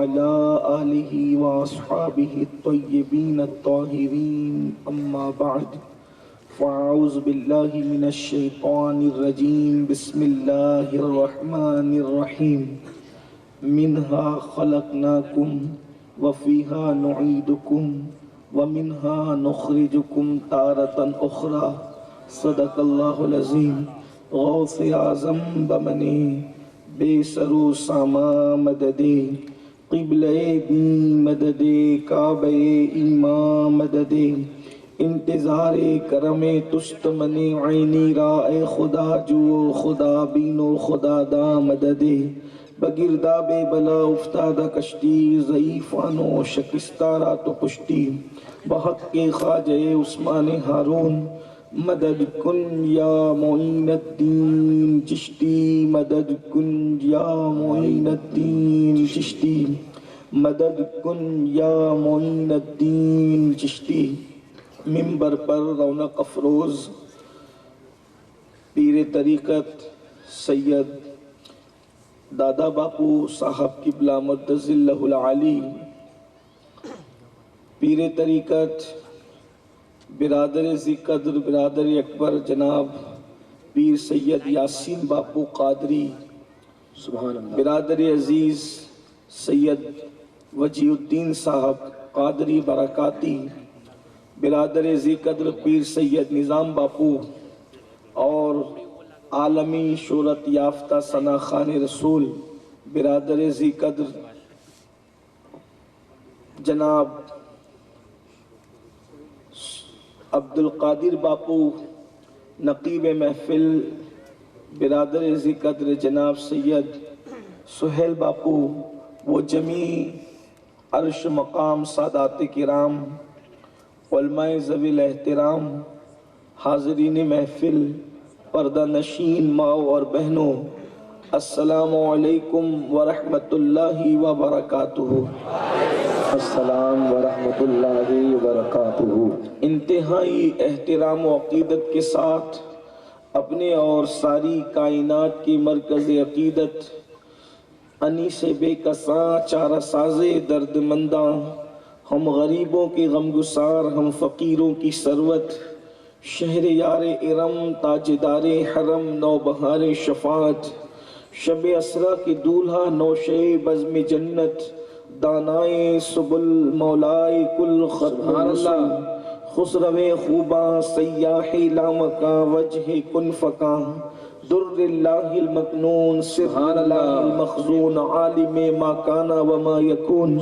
وعلى آله وأصحابه الطيبين الطاهرين أما بعد فأعوذ بالله من الشيطان الرجيم بسم الله الرحمن الرحيم منها خلقناكم وفيها نعيدكم ومنها نخرجكم تارة أخرى صدق الله العظيم غوث اعظم بمنے بے سرو ساما مددے قبلِ دین مددے کعبہ ایمان مددے انتظار کرم تشت من عینی را اے خدا جو خدا بینو خدا دا مددے بگرداب بلا افتادہ کشتی ضعیفانو شکستارا تو پشتی بحق کے خواجہ عثمان ہارون مدد کن یا معین الدین چشتی مدد کن یا معین الدین چشتی مدد کن یا معین الدین چشتی منبر پر رونق افروز پیر طریقت سید دادا باپو صاحب قبلہ مقدس اللہ العالی پیر طریقت برادر ذی قدر برادر اکبر جناب پیر سید یاسین باپو قادری سبحان اللہ برادر عزیز سید وجی الدین صاحب قادری برکاتی برادر ذی قدر پیر سید نظام باپو اور عالمی شہرت یافتہ ثنا خان رسول برادر ذی قدر جناب عبد القادر باپو نقیب محفل برادر ذی قدر جناب سید سہیل باپو وہ جمیع عرش مقام سادات کرام علماء ذوی الاحترام حاضرین محفل پردہ نشین ماؤں اور بہنوں السلام علیکم ورحمۃ اللہ وبرکاتہ السلام ورحمۃ اللہ وبرکاتہ انتہائی احترام و عقیدت کے ساتھ اپنے اور ساری کائنات کی مرکز عقیدت انیس بے کساں چارہ ساز درد منداں ہم غریبوں کے غمگسار ہم فقیروں کی ثروت شہر یار ارم تاجدار حرم نوبہار شفاعت شب اسرا کی دولہا نوشے بزم جنت دانائے سبل مولائے کل سبحان اللہ خسرو خوباں سیاح لامکاں وجہ کن فکاں در اللہ المکنون سر اللہ المخزون عالم ما کانا وما یکون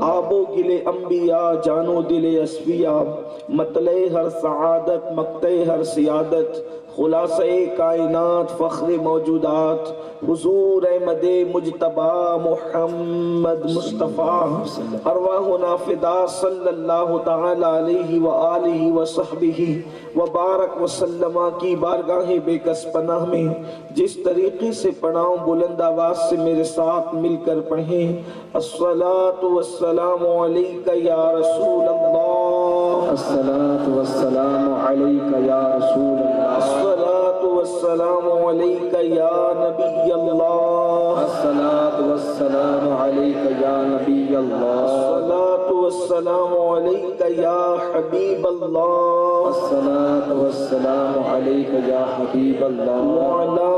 آب و گل انبیاء جانو دل اسفیاء مطلع ہر سعادت مقتع ہر سیادت خلاصہ کائنات فخر موجودات حضور احمد مجتبی محمد مصطفیٰ ارواحنا فدا صلی اللہ تعالی علیہ وآلہ وصحبہ وبارک وسلم کی بارگاہ بے کس پناہ میں جس طریقے سے پڑھاؤں بلند آواز سے میرے ساتھ مل کر پڑھیں الصلاة والسلام علیکہ یا رسول اللہ الصلاة والسلام علیکہ یا رسول اللہ الصلاة والسلام علیکہ یا نبی اللہ الصلاة والسلام علیکہ یا نبی اللہ الصلاة والسلام علیکہ یا حبیب اللہ الصلاة والسلام علیکہ یا حبیب اللہ وعلا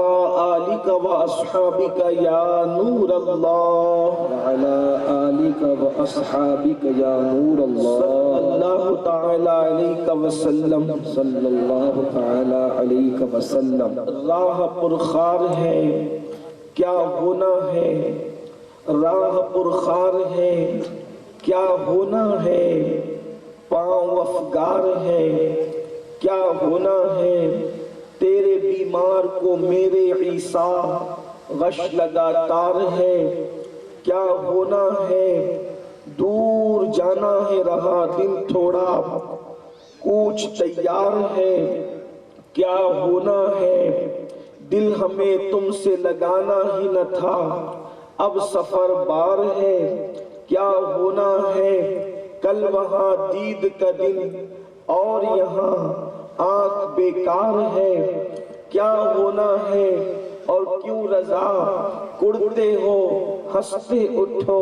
آلک و اصحابک یا نور اللہ وعلا آلک و اصحابک یا نور اللہ صلی اللہ تعالی علیہ وسلم صلی اللہ تعالی علیہ وسلم راہ پرخار ہے کیا ہونا ہے راہ پرخار ہے کیا ہونا ہے پاؤں افگار ہے کیا ہونا ہے تیرے بیمار کو میرے عیسیٰ غش لگاتار ہے کیا ہونا ہے دور جانا ہے رہا دن تھوڑا کوچ تیار ہے کیا ہونا ہے دل ہمیں تم سے لگانا ہی نہ تھا اب سفر بار ہے کیا ہونا ہے کل وہاں دید کا دن اور یہاں آنکھ بیکار ہے کیا ہونا ہے اور کیوں رضا کڑتے ہو ہنستے اٹھو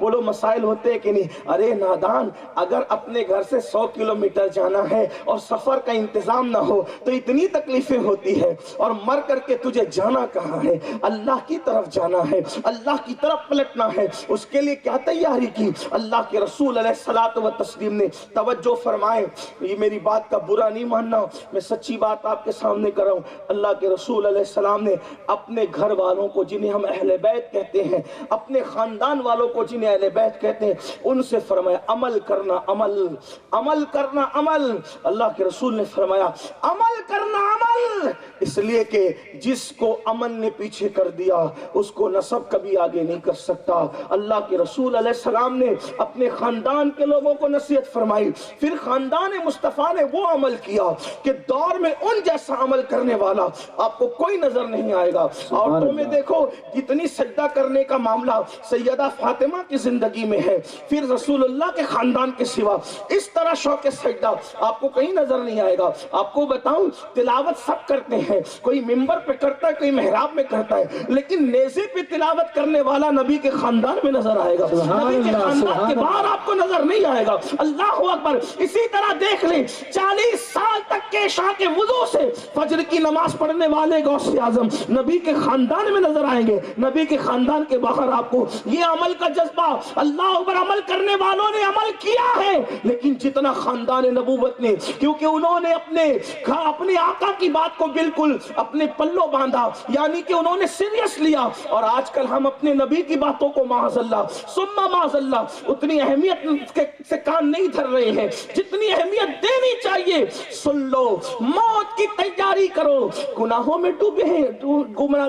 بولو مسائل ہوتے ہیں کہ نہیں؟ ارے نادان، اگر اپنے گھر سے 100 کلومیٹر جانا ہے اور سفر کا انتظام نہ ہو تو اتنی تکلیفیں ہوتی ہے، اور مر کر کے تجھے جانا کہاں ہے؟ اللہ کی طرف جانا ہے، اللہ کی طرف پلٹنا ہے، اس کے لیے کیا تیاری کی؟ اللہ کے رسول علیہ الصلوۃ والتسلیم نے توجہ فرمائے، یہ میری بات کا برا نہیں ماننا، میں سچی بات آپ کے سامنے کر رہا ہوں، اللہ کے رسول علیہ السلام نے اپنے گھر والوں کو جنہیں ہم اہل بیت کہتے ہیں، اپنے خاندان والوں کو جنہیں اہل بیت کہتے ہیں، ان سے فرمایا عمل کرنا، عمل عمل کرنا، عمل۔ اللہ کے رسول نے فرمایا عمل کرنا، عمل، اس لیے کہ جس کو عمل نے پیچھے کر دیا اس کو نسب کبھی آگے نہیں کر سکتا۔ اللہ کے رسول علیہ السلام نے اپنے خاندان کے لوگوں کو نصیحت فرمائی، پھر خاندان مصطفیٰ نے وہ عمل کیا کہ دور میں ان جیسا عمل کرنے والا آپ کو کوئی نظر نہیں آئے گا۔ عورتوں میں دیکھو کتنی سجدہ کرنے کا معاملہ سیدہ فاطمہ کی زندگی میں ہے، پھر رسول اللہ کے خاندان کے سوا اس طرح شوق سجدہ آپ کو کہیں نظر نہیں آئے گا۔ آپ کو بتاؤں تلاوت سب کرتے ہیں، کوئی ممبر پہ کرتا ہے، کوئی محراب میں کرتا ہے، لیکن نیزے پہ تلاوت کرنے والا نبی کے خاندان میں نظر آئے گا، نبی کے خاندان کے باہر آپ کو نظر نہیں آئے گا۔ اللہ اکبر۔ اسی طرح دیکھ لیں 40 سال تک کے عشاء کے وضو سے فجر کی نماز پڑھنے والے غوث اعظم نبی کے خاندان میں نظر آئیں گے، نبی کے خاندان کے باہر آپ کو یہ عمل کا جذبہ، اللہ اکبر، عمل کرنے والوں نے عمل کیا ہے، لیکن جتنا خاندان نبوت نے، کیونکہ انہوں نے اپنے آقا کی بات کو بالکل اپنے پلوں باندھا، یعنی کہ انہوں نے سیریس لیا، اور آج کل ہم اپنے نبی کی باتوں کو معاذ اللہ ثم معاذ اللہ اتنی اہمیت سے کان نہیں دھر رہے ہیں جتنی اہمیت دینی چاہیے۔ سن لو، موت کی تیاری کرو، گناہوں میں ڈوبے ہیں،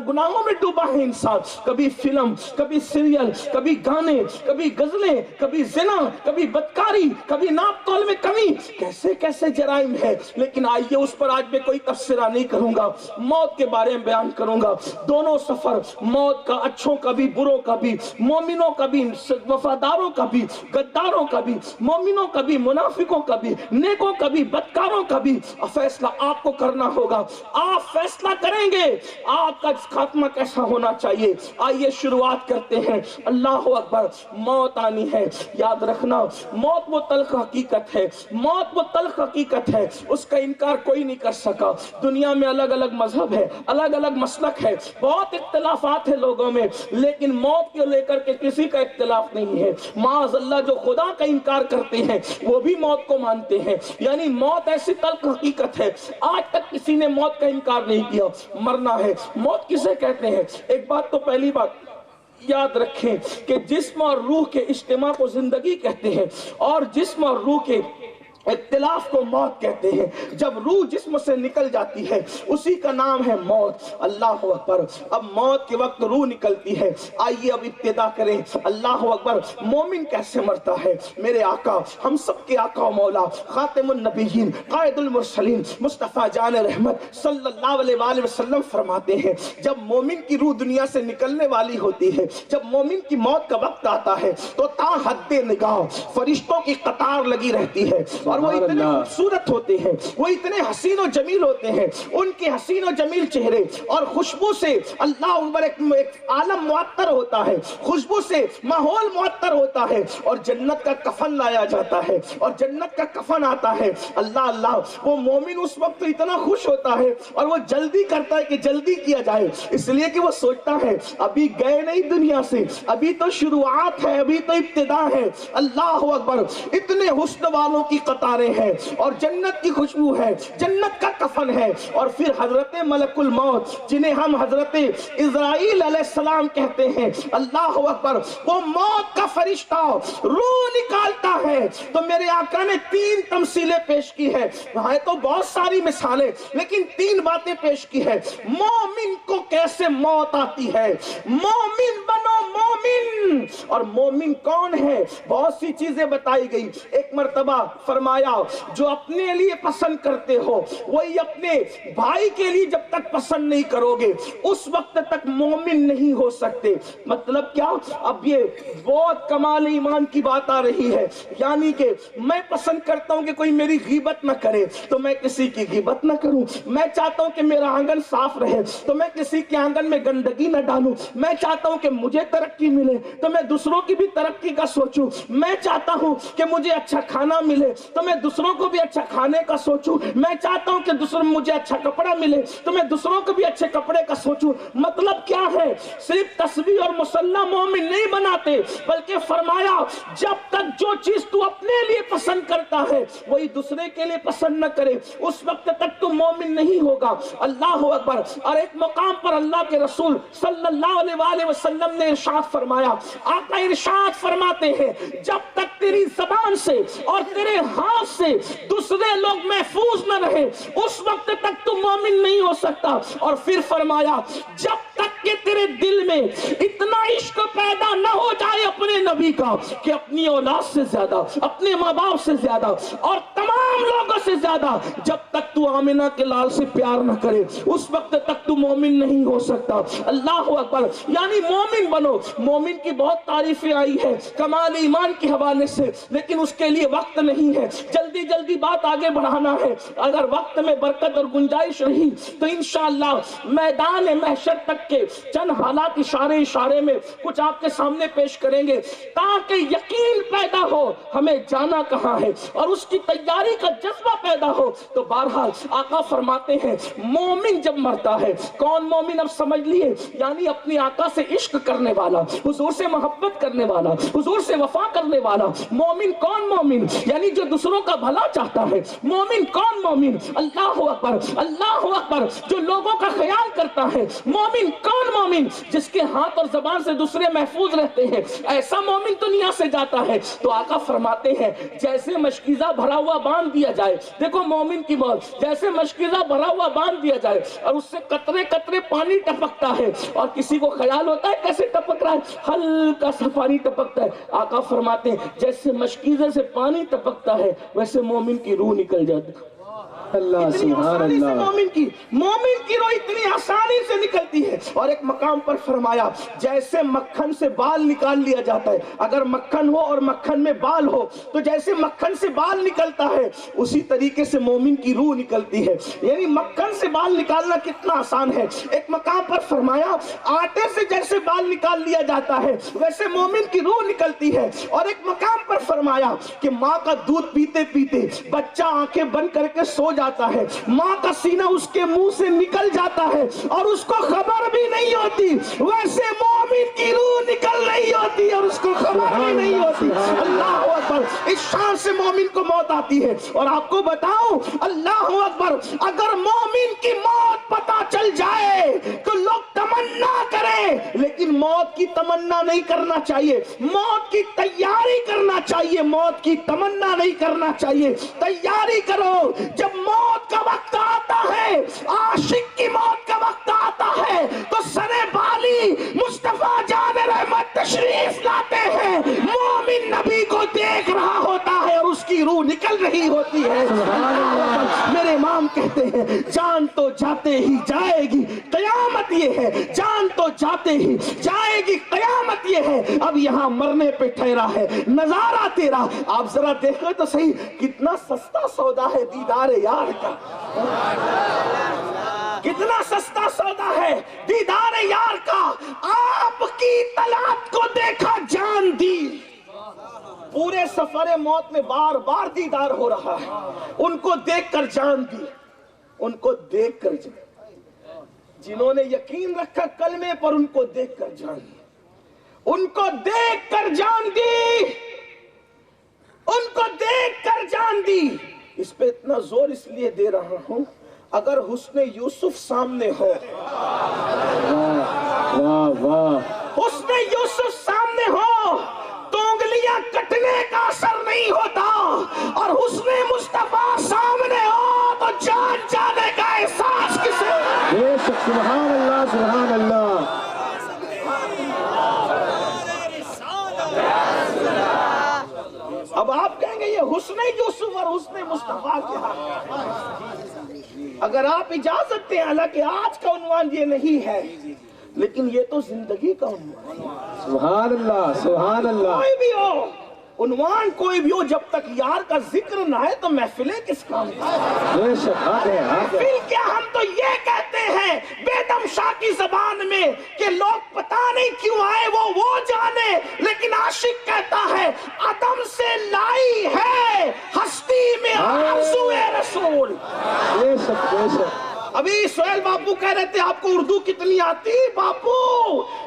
گناہوں میں ڈوبا ہے انسان، کبھی فلم، کبھی سیریل، کبھی گانے، کبھی غزلیں، کبھی زنا، کبھی بدکاری، کبھی ناپ تول میں کمی، کیسے کیسے جرائم ہے، لیکن آئیے اس پر آج میں کوئی تبصرہ نہیں کروں گا، موت کے بارے میں بیان کروں گا۔ دونوں سفر موت کا، اچھوں کا بھی بروں کا بھی، مومنوں کا بھی وفاداروں کا بھی، غداروں کا بھی، مومنوں کا بھی منافقوں کا بھی، نیکوں کا بھی بدکاروں کا بھی، فیصلہ آپ کو کرنا ہوگا، آپ فیصلہ کریں گے آپ کا خاتمہ کیسا ہونا چاہیے۔ آئیے شروعات کرتے ہیں۔ اللہ اکبر۔ موت آنی ہے، یاد رکھنا موت وہ تلخ حقیقت ہے، موت وہ تلخ حقیقت ہے، اس کا انکار کوئی نہیں کر سکا۔ دنیا میں الگ الگ مذہب ہے، الگ الگ مسلک ہے، بہت اختلافات ہیں لوگوں میں، لیکن موت کو لے کر کے کسی کا اختلاف نہیں ہے۔ معاذ اللہ جو خدا کا انکار کرتے ہیں وہ بھی موت کو مانتے ہیں، یعنی موت ایسی تلخ حقیقت ہے، آج تک کسی نے موت کا انکار نہیں کیا۔ مرنا ہے، موت کسے کہتے ہیں؟ ایک بات تو پہلی بات یاد رکھیں کہ جسم اور روح کے اجتماع کو زندگی کہتے ہیں، اور جسم اور روح کے اختلاف کو موت کہتے ہیں۔ جب روح جسم سے نکل جاتی ہے اسی کا نام ہے موت۔ اللہ اکبر۔ اب موت کے وقت روح نکلتی ہے، آئیے اب ابتدا کریں۔ اللہ اکبر۔ مومن کیسے مرتا ہے؟ میرے آقا، ہم سب کے آقا و مولا، خاتم النبیین، قائد المرسلین، مصطفیٰ جان رحمت صلی اللہ علیہ وآلہ وسلم فرماتے ہیں جب مومن کی روح دنیا سے نکلنے والی ہوتی ہے، جب مومن کی موت کا وقت آتا ہے تو تا حد نگاہ فرشتوں کی قطار لگی رہتی ہے، اور وہ اتنے خوبصورت ہوتے ہیں، وہ اتنے حسین و جمیل ہوتے ہیں، ان کے حسین و جمیل چہرے اور خوشبو سے اللہ اکبر ایک عالم معطر ہوتا ہے، خوشبو سے ماحول معطر ہوتا ہے، اور جنت کا کفن لایا جاتا ہے، اور جنت کا کفن آتا ہے۔ اللہ اللہ، وہ مومن اس وقت اتنا خوش ہوتا ہے اور وہ جلدی کرتا ہے کہ جلدی کیا جائے، اس لیے کہ وہ سوچتا ہے ابھی گئے نہیں دنیا سے، ابھی تو شروعات ہے، ابھی تو ابتدا ہے۔ اللہ اکبر۔ اتنے حسن والوں کی قطاریں ہیں، اور جنت کی خوشبو ہے، جنت کا کفن ہے، اور پھر حضرت ملک الموت جنہیں ہم حضرت اسرائیل علیہ السلام کہتے ہیں، اللہ اکبر، وہ موت کا فرشتہ روح نکالتا ہے۔ تو میرے آقا نے 3 تمثیلیں پیش کی ہے، ہے تو بہت ساری مثالیں، لیکن 3 باتیں پیش کی ہے۔ مومن کو کیسے موت آتی ہے؟ مومن بنو مومن۔ اور مومن کون ہے؟ بہت سی چیزیں بتائی گئی۔ ایک مرتبہ فرمایا جو اپنے لیے پسند کرتے ہو وہی اپنے بھائی کے لیے جب تک پسند نہیں کرو گے اس وقت تک مومن نہیں ہو سکتے۔ مطلب کیا؟ اب یہ بہت کمال ایمان کی بات آ رہی ہے، یعنی کہ میں پسند کرتا ہوں کہ کوئی میری غیبت نہ کرے تو میں کسی کی غیبت نہ کروں، میں چاہتا ہوں کہ میرا آنگن صاف رہے تو میں کسی کے آنگن میں گندگی نہ ڈالوں، میں چاہتا ہوں کہ مجھے ترقی ملے تو میں دوسروں کی بھی ترقی کا سوچوں. میں چاہتا ہوں کہ مجھے اچھا کھانا ملے تو میں دوسروں کو بھی اچھا کھانے کا سوچوں. میں چاہتا ہوں کہ دوسروں مجھے اچھا کپڑا ملے تو میں دوسروں کو بھی اچھے کپڑے کا سوچوں. مطلب کیا ہے؟ صرف تسبیح اور مصلی مومن نہیں بناتے، بلکہ فرمایا جب تک جو چیز تو اپنے لیے پسند کرتا ہے وہی دوسرے کے لیے پسند نہ کرے اس وقت تک تو مومن نہیں ہوگا. اللہ اکبر. اور ایک مقام پر اللہ کے رسول صلی اللہ علیہ وآلہ وسلم نے ارشاد فرمایا، آقا ارشاد فرماتے ہیں جب تک تیری زبان سے اور تیرے ہاتھ سے دوسرے لوگ محفوظ نہ رہے اس وقت تک تو مومن نہیں ہو سکتا. اور پھر فرمایا جب تک کہ تیرے دل میں اتنا عشق پیدا نہ ہو جائے اپنے نبی کا کہ اپنی اولاد سے زیادہ، اپنے ماں باپ سے زیادہ اور تمام لوگوں سے زیادہ جب تک تو آمنہ کے لال سے پیار نہ کرے اس وقت تک تو مومن نہیں ہو سکتا. اللہ اکبر. یعنی مومن بنو. مومن کی بہت تعریفیں آئی ہے کمال ایمان کے حوالے سے، لیکن اس کے لیے وقت نہیں ہے. جلدی جلدی بات آگے بڑھانا ہے. اگر وقت میں برکت اور گنجائش رہی تو انشاءاللہ میدان محشر تک کے چند حالات اشارے میں کچھ آپ کے سامنے پیش کریں گے تاکہ یقین پیدا ہو ہمیں جانا کہاں ہے اور اس کی تیاری کا جذبہ پیدا ہو. تو بہرحال آقا فرماتے ہیں مومن جب مرتا ہے، کون مومن اب سمجھ لیے، یعنی اپنی آقا سے عشق کرنے والا، حضور سے محبت کرنے والا، حضور سے وفا کرنے والا. مومن کون مومن؟ یعنی جو دوسروں کا بھلا چاہتا ہے. مومن کون مومن؟ اللہ اکبر اللہ اکبر. جو لوگوں کا خیال کرتا ہے. مومن کون مومن؟ جس کے ہاتھ اور زبان سے دوسرے محفوظ رہتے ہیں. ایسا مومن دنیا سے جاتا ہے. تو آقا فرماتے ہیں جیسے مشکیزہ بھرا ہوا باندھ دیا جائے، دیکھو مومن کی موت، جیسے مشکیزہ بھرا ہوا باندھ دیا جائے اور اس سے قطرے قطرے پانی ٹپکتا ہے اور کسی کو خیال ہوتا ہے کیسے ٹپک رہا ہے، ہلکا سا پانی ٹپکتا ہے. آقا فرماتے ہیں جیسے مشکیزے سے پانی ٹپکتا ہے ویسے مومن کی روح نکل جاتی ہے. اللہ سبحان اللہ. مومن کی روح اتنی آسانی سے نکلتی ہے. اور ایک مقام پر فرمایا جیسے مکھن سے بال نکال لیا جاتا ہے، اگر مکھن ہو اور مکھن میں بال ہو تو جیسے مکھن سے بال نکلتا ہے اسی طریقے سے مومن کی روح نکلتی ہے. یعنی مکھن سے بال نکالنا کتنا آسان ہے. ایک مقام پر فرمایا آٹے سے جیسے بال نکال لیا جاتا ہے ویسے مومن کی روح نکلتی ہے. اور ایک مقام پر فرمایا کہ ماں کا دودھ پیتے پیتے بچہ آنکھیں بند کر کے سو جاتا ہے، ماں کا سینہ اس کے منہ سے نکل جاتا ہے اور اس کو خبر بھی نہیں ہوتی، ویسے مومن کی روح نکل رہی ہوتی اور اس کو خبر بھی نہیں ہوتی. اللہ اکبر. اس شان سے مومن کو موت آتی ہے. اور آپ کو بتاؤں اللہ اکبر اگر مومن کی موت پتہ چل جائے تو لوگ تمنا کریں لیکن موت کی تمنا نہیں کرنا چاہیے، موت کی تیاری کرنا چاہیے، موت کی تمنا نہیں کرنا چاہیے. تیاری کرو. جب موت کا وقت آتا ہے، عاشق کی موت کا وقت آتا ہے تو سرے بالی مصطفیٰ جان رحمت تشریف لاتے ہیں. مومن نبی کو دیکھ رہا ہوتا ہے اور اس کی روح نکل رہی ہوتی ہے. میرے امام کہتے ہیں جان تو جاتے ہی جائے گی، قیامت یہ ہے. جان تو جاتے ہی جائے گی، قیامت یہ ہے. اب یہاں مرنے پہ ٹھہرا ہے نظارہ تیرا. آپ ذرا دیکھیں تو صحیح کتنا سستا سودا ہے دیدار یار کا. کتنا سستا سودا ہے دیدار یار کا. آپ کی طلعت کو دیکھا جان دی. پورے سفر موت میں بار بار دیدار ہو رہا ہے. ان کو دیکھ کر جان دی، ان کو دیکھ کر جان. جنہوں نے یقین رکھا کلمے پر ان کو دیکھ کر جان دی، ان کو دیکھ کر جان دی، ان کو دیکھ کر جان دی. اس پہ اتنا زور اس لیے دے رہا ہوں اگر حسن یوسف سامنے ہو، حسن یوسف سامنے ہو تو انگلیاں کٹنے کا اثر نہیں ہوتا، اور حسن مصطفیٰ سامنے ہو تو جان جانے کا احساس کسے. سبحان اللہ سبحان اللہ. اب آپ کہیں گے یہ حسن یوسف اور حسن مصطفیٰ کیا؟ اگر آپ اجازت دیں، حالانکہ آج کا عنوان یہ نہیں ہے لیکن یہ تو زندگی کا عنوان ہے. سبحان اللہ سبحان اللہ. کوئی بھی ہو عنوان کوئی بھی ہو، جب تک یار کا ذکر نہ ہے تو محفلیں کس کام کی؟ محفل کیا، ہم تو یہ کہتے ہیں بیدم شاہ کی زبان میں کہ لوگ پتہ نہیں کیوں آئے وہ جانے، لیکن عاشق کہتا ہے عدم سے لائی ہے ہستی میں آرزو رسول۔ ابھی سہیل باپو کہہ رہے تھے آپ کو اردو کتنی آتی؟ باپو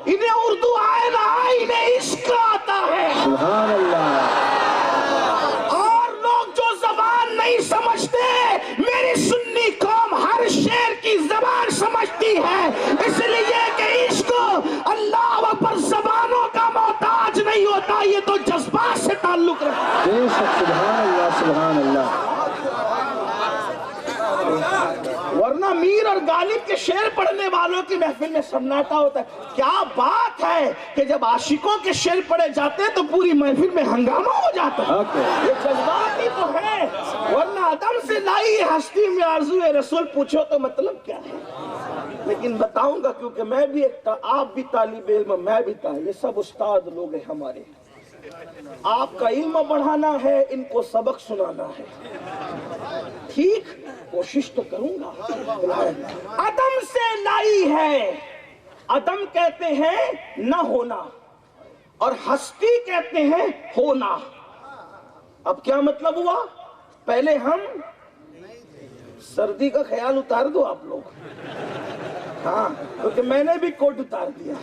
انہیں اردو آئے نہ آئے، انہیں عشق آتا ہے۔ سبحان اللہ۔ اور لوگ جو زبان نہیں سمجھتے، میری سنی قوم ہر شعر کی زبان سمجھتی ہے، اس لیے کہ عشق اللہ اکبر زبانوں کا محتاج نہیں ہوتا، یہ تو جذبات سے تعلق رکھتا ہے۔ سبحان اللہ، سبحان اللہ۔ ورنہ میر اور غالب کے شعر پڑھنے والوں کی محفل میں سناٹا ہوتا ہے۔ کیا بات ہے کہ جب عاشقوں کے شعر پڑھے جاتے ہیں تو پوری محفل میں ہنگامہ ہو جاتا ہے۔ یہ جذبات ہی تو ہے، ورنہ عدم سے لائی ہستی میں آرزو رسول پوچھو تو مطلب کیا ہے؟ لیکن بتاؤں گا، کیونکہ میں بھی آپ بھی طالب علم، میں بھی طالب، یہ سب استاد لوگ ہیں ہمارے۔ آپ کا علم بڑھانا ہے، ان کو سبق سنانا ہے، ٹھیک؟ کوشش تو کروں گا۔ عدم سے لائی ہے، عدم کہتے ہیں نہ ہونا اور ہستی کہتے ہیں ہونا۔ اب کیا مطلب ہوا؟ پہلے ہم سردی کا خیال اتار دو آپ لوگ، ہاں، کیونکہ میں نے بھی کوٹ اتار دیا۔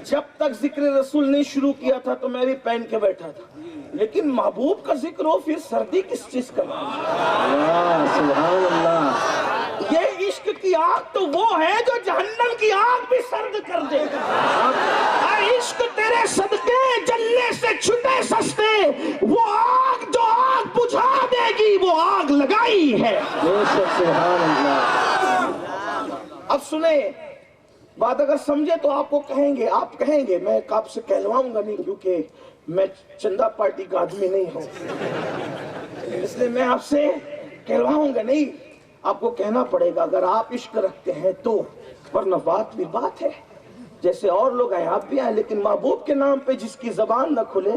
جب تک ذکر رسول نہیں شروع کیا تھا تو میں بھی پہن کے بیٹھا تھا، لیکن محبوب کا ذکر ہو پھر سردی کس چیز کا؟ سبحان اللہ۔ یہ عشق کی آگ تو وہ ہے جو جہنم کی آگ بھی سرد کر دے گا۔ عشق تیرے صدقے جلنے سے چھٹے سستے، وہ آگ جو آگ بجھا دے گی وہ آگ لگائی ہے۔ سبحان اللہ۔ اب سنیں بات، اگر سمجھے تو آپ کو کہیں گے، آپ کہیں گے، میں آپ سے کہلواؤں گا نہیں، کیونکہ میں چندہ پارٹی کا آدمی نہیں ہوں، اس لیے میں آپ سے کہلواؤں گا نہیں، آپ کو کہنا پڑے گا اگر آپ عشق رکھتے ہیں تو، ورنہ بات بھی بات ہے، جیسے اور لوگ آئے آپ بھی آئے، لیکن محبوب کے نام پہ جس کی زبان نہ کھلے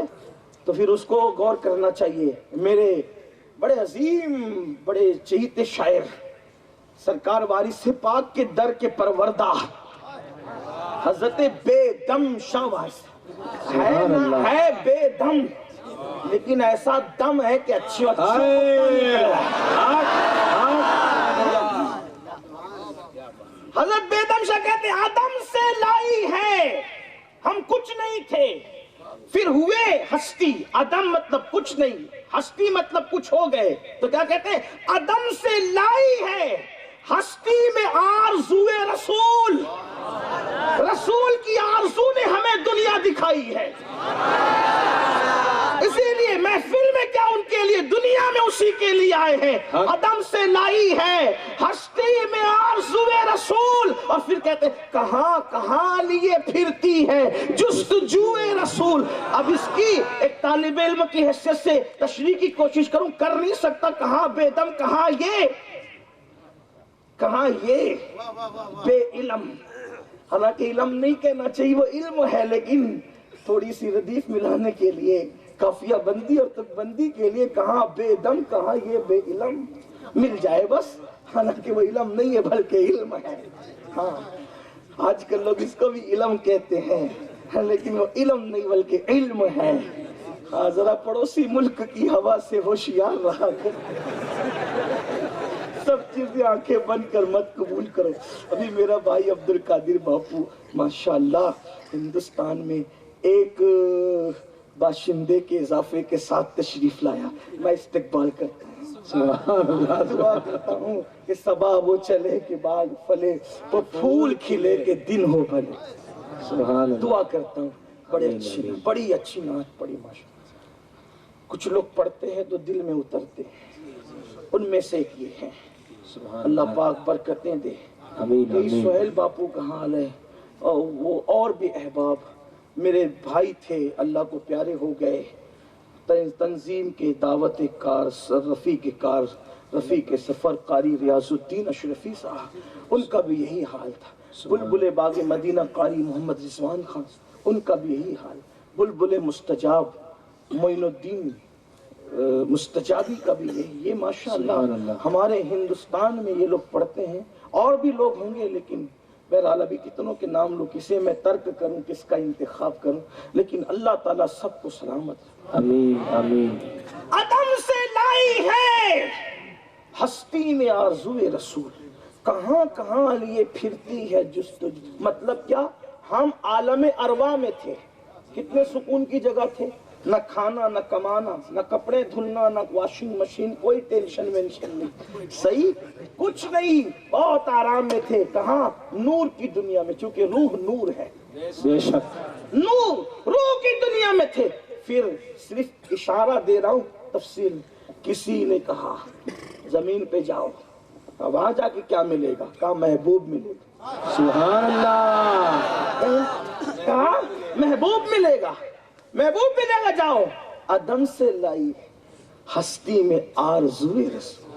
تو پھر اس کو غور کرنا چاہیے۔ میرے بڑے عظیم، بڑے چہیتے شاعر سرکار وارث پاک کے در کے پروردہ حضرت بے دم شاہ وارث ہے نا، ہے بے دم، لیکن ایسا دم ہے کہ اچھی حضرت بے دم شاہ کہتے ہیں عدم سے لائی ہے، ہم کچھ نہیں تھے پھر ہوئے ہستی۔ عدم مطلب کچھ نہیں، ہستی مطلب کچھ ہو گئے، تو کیا کہتے ہیں؟ عدم سے لائی ہے ہستی میں آرزو رسول، رسول کی آرزو نے ہمیں دنیا دکھائی ہے، اسی لیے محفل میں کیا ان کے لیے، دنیا میں اسی کے لیے آئے ہیں۔ عدم سے لائی ہے ہستی میں آرزو رسول، اور پھر کہتے ہیں کہاں کہاں لیے پھرتی ہے جستجو رسول۔ اب اس کی ایک طالب علم کی حیثیت سے تشریح کی کوشش کروں، کر نہیں سکتا، کہاں بے دم، کہاں یہ بے علم، حالانکہ علم نہیں کہنا چاہیے، وہ علم ہے، لیکن تھوڑی سی ردیف ملانے کے لیے، قافیہ بندی اور تک بندی کے لیے کہاں بے دم، کہاں یہ بے علم مل جائے بس، حالانکہ وہ علم نہیں ہے بلکہ علم ہے۔ ہاں، آج کل لوگ اس کو بھی علم کہتے ہیں، لیکن وہ علم نہیں بلکہ علم ہے۔ ہاں، ذرا پڑوسی ملک کی ہوا سے ہوشیار رہا سب چیزیں آنکھیں بند کر مت قبول کرو۔ ابھی میرا بھائی عبد القادر باپو ماشاءاللہ ہندوستان میں ایک باشندے کے اضافے کے ساتھ تشریف لایا، میں استقبال کرتا ہوں، دعا کرتا ہوں کہ صبا وہ چلے کہ باغ پھلے، وہ پھول کھلے کہ دن ہو بھلے، دعا کرتا ہوں۔ بڑی اچھی نعت پڑھی ماشاءاللہ، کچھ لوگ پڑھتے ہیں تو دل میں اترتے ہیں، ان میں سے ایک یہ ہے، اللہ پاک برکتیں دے۔ سہیل باپو کا حال ہے، اور وہ اور بھی احباب میرے بھائی تھے، اللہ کو پیارے ہو گئے، تنظیم کے دعوت کار، رفیق سفر قاری ریاض الدین اشرفی صاحب، ان کا بھی یہی حال تھا۔ بلبل باغ مدینہ قاری محمد رضوان خان، ان کا بھی یہی حال۔ بلبل مستجاب معین الدین مستجابی کا بھی یہ ماشاءاللہ ہمارے ہندوستان میں یہ لوگ پڑھتے ہیں، اور بھی لوگ ہوں گے، لیکن بہرحال ابھی کتنوں کے نام لوں، کسے میں ترک کروں، کس کا انتخاب کروں، لیکن اللہ تعالیٰ سب کو سلامت آمین آمین۔ عدم سے لائی ہے ہستی میں آرزوئے رسول، کہاں کہاں لیے پھرتی ہے جستجو، مطلب کیا؟ ہم عالم ارواح میں تھے، کتنے سکون کی جگہ تھے، نہ کھانا نہ کمانا نہ کپڑے دھلنا نہ واشنگ مشین، کوئی ٹینشن وینشن نہیں، صحیح کچھ نہیں، بہت آرام میں تھے، کہاں؟ نور کی دنیا میں، چونکہ روح نور ہے، بے شک نور روح کی دنیا میں تھے۔ پھر صرف اشارہ دے رہا ہوں تفصیل، کسی نے کہا زمین پہ جاؤ، اب وہاں جا کے کیا ملے گا؟ کہا محبوب ملے گا، سبحان اللہ، کہا محبوب ملے گا، محبوب ملے گا، جاؤ۔ عدم سے لائی ہستی میں آرزوئے رسول،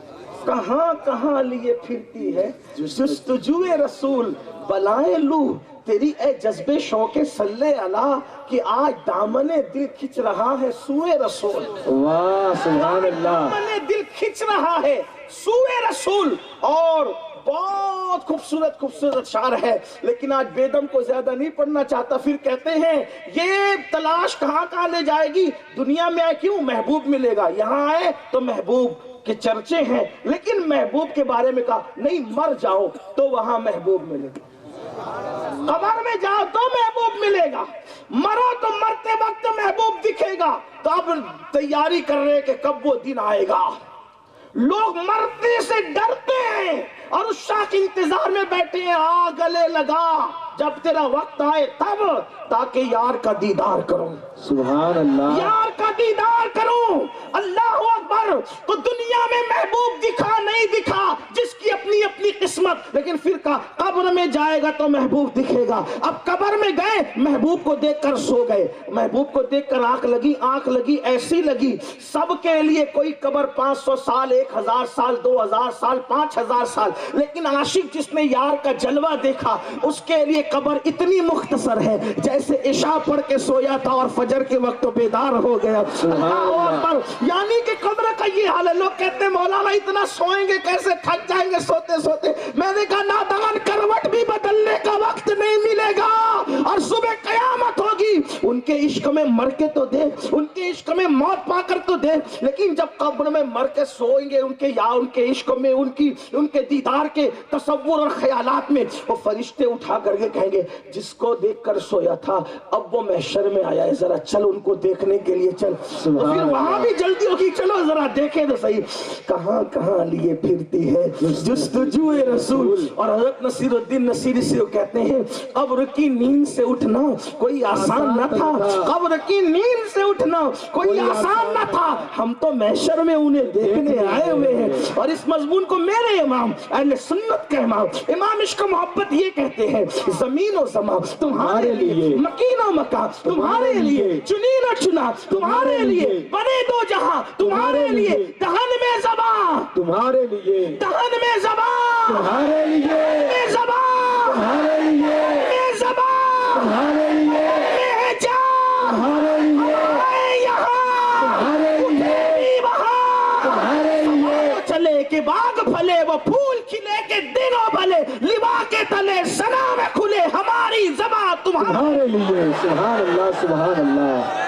کہاں کہاں لیے پھرتی ہے جستجوئے رسول، بلائے لو تیری اے جذبے شوق صلی اللہ کہ آج دامن دل کھچ رہا ہے سوئے رسول، واہ سبحان اللہ، دامن دل کھچ رہا ہے سوئے رسول۔ اور بہت خوبصورت خوبصورت شعر ہے، لیکن آج بیدم کو زیادہ نہیں پڑھنا چاہتا۔ پھر کہتے ہیں یہ تلاش کہاں کہاں لے جائے گی، دنیا میں آئے کیوں؟ محبوب ملے گا، یہاں آئے تو محبوب کے چرچے ہیں، لیکن محبوب کے بارے میں کہا نہیں، مر جاؤ تو وہاں محبوب ملے گا، قبر میں جاؤ تو محبوب ملے گا، مرو تو مرتے وقت محبوب دکھے گا۔ تو اب تیاری کر رہے کہ کب وہ دن آئے گا، لوگ مرتے سے ڈرتے ہیں اور اس شاخ انتظار میں بیٹھے ہیں، آ گلے لگا جب تیرا وقت آئے تب، تاکہ یار کا دیدار کروں، سبحان اللہ، یار کا دیدار کروں۔ اللہ اکبر۔ تو دنیا میں محبوب دکھا نہیں دکھا، جس کی اپنی اپنی قسمت، لیکن پھر کہا قبر میں جائے گا تو محبوب دکھے گا۔ اب قبر میں گئے، محبوب کو دیکھ کر سو گئے، محبوب کو دیکھ کر آنکھ لگی ایسی لگی، سب کے لیے کوئی قبر 500 سال، 1000 سال، 2000 سال، 5000 سال، لیکن عاشق جس نے یار کا جلوہ دیکھا اس کے لیے قبر اتنی مختصر ہے جیسے عشاء پڑھ کے سویا تھا اور فجر کے وقت بیدار ہو گیا۔ یعنی کہ قبر کا یہ حال ہے۔ لوگ کہتے ہیں مولانا اتنا سوئیں گے کیسے، تھک جائیں گے سوتے سوتے۔ میں نے کہا نادان، کروٹ بھی بدلنے کا وقت نہیں ملے گا، اور صبح قیامت ہوگی۔ ان کے عشق میں مر کے تو دیکھ، ان کے عشق میں موت پا کر تو دیکھ، لیکن جب قبر میں مر کے سوئیں گے، ان کے عشق میں، ان کے دیدار کے تصور اور خیالات میں، وہ فرشتے اٹھا کر کے کہیں گے جس کو دیکھ کر سویا تھا اب وہ محشر میں آیا ہے، ذرا چل ان کو دیکھنے کے لیے چل۔ تو پھر وہاں بھی جلدی ہوگی، چلو ذرا دیکھیں تو صحیح کہاں کہاں لیے پھرتی ہے جستجوئے رسول۔ اور حضرت نصیر الدین نصیری سے کہتے ہیں قبر کی نیند سے اٹھنا کوئی آسان نہ تھا، قبر کی نیند سے اٹھنا کوئی آسان نہ تھا، ہم تو محشر میں انہیں دیکھنے آئے ہوئے ہیں۔ اور اس مضمون کو میرے امام اہل سنت کا امام عشق محبت یہ کہتے ہیں زمین و زمان تمہارے لیے، مکین و مکان تمہارے لیے، چنی نہ چنا تمہارے لیے، بنے دو جہاں تمہارے لیے، دہن میں زبان تمہارے لیے، دہن میں زبان تمہارے لیے، میں زبان تمہارے لیے، میں زبان تمہارے لیے، میں جان تمہارے لیے، یہاں تمہارے لیے، وہاں تمہارے لیے، چلے کہ باغ پھلے وہ پھول کھلے کے دنوں بھلے، لوا کے تلے سنا میں کھلے ہماری زبان تمہارے لیے، سبحان اللہ سبحان اللہ،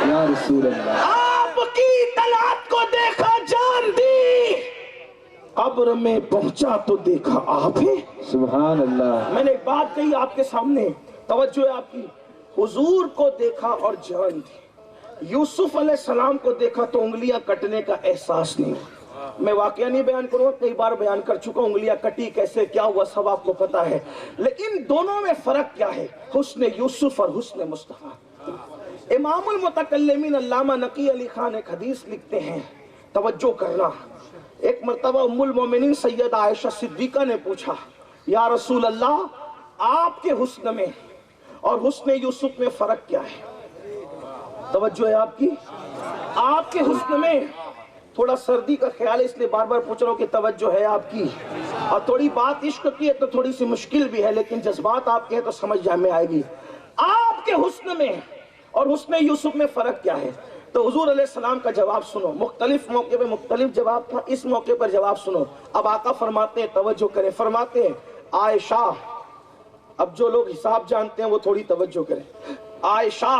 یا رسول اللہ، آپ کی طلعت کو دیکھا جان دی، قبر میں پہنچا تو دیکھا آپ ہے۔ سبحان اللہ، میں نے ایک بات کہی آپ کے سامنے، توجہ ہے آپ کی، حضور کو دیکھا اور جان دی، یوسف علیہ السلام کو دیکھا تو انگلیاں کٹنے کا احساس نہیں۔ میں واقعہ نہیں بیان کروں گا، کئی بار بیان کر چکا، انگلیاں کٹی کیسے، کیا ہوا، سب آپ کو پتا ہے، لیکن دونوں میں فرق کیا ہے، حسن یوسف اور حسن مصطفیٰ۔ امام المتکلمین علامہ نقی علی خان ایک حدیث لکھتے ہیں، توجہ کرنا، ایک مرتبہ ام المومنین سیدہ عائشہ صدیقہ نے پوچھا یا رسول اللہ آپ کے حسن میں اور حسن یوسف میں فرق کیا ہے؟ توجہ ہے آپ کی، آپ کے حسن میں، تھوڑا سردی کا خیال ہے اس لیے بار بار پوچھ رہا ہوں کہ توجہ ہے آپ کی، اور تھوڑی بات عشق کی ہے تو تھوڑی سی مشکل بھی ہے، لیکن جذبات آپ کے ہیں تو سمجھ میں آئے گی۔ آپ آپ کے حسن میں اور حسن یوسف میں فرق کیا ہے؟ تو حضور علیہ السلام کا جواب سنو، مختلف موقع پہ مختلف جواب تھا، اس موقع پر جواب سنو۔ اب آقا فرماتے ہیں، توجہ کریں، فرماتے ہیں عائشہ، اب جو لوگ حساب جانتے ہیں وہ تھوڑی توجہ کریں، عائشہ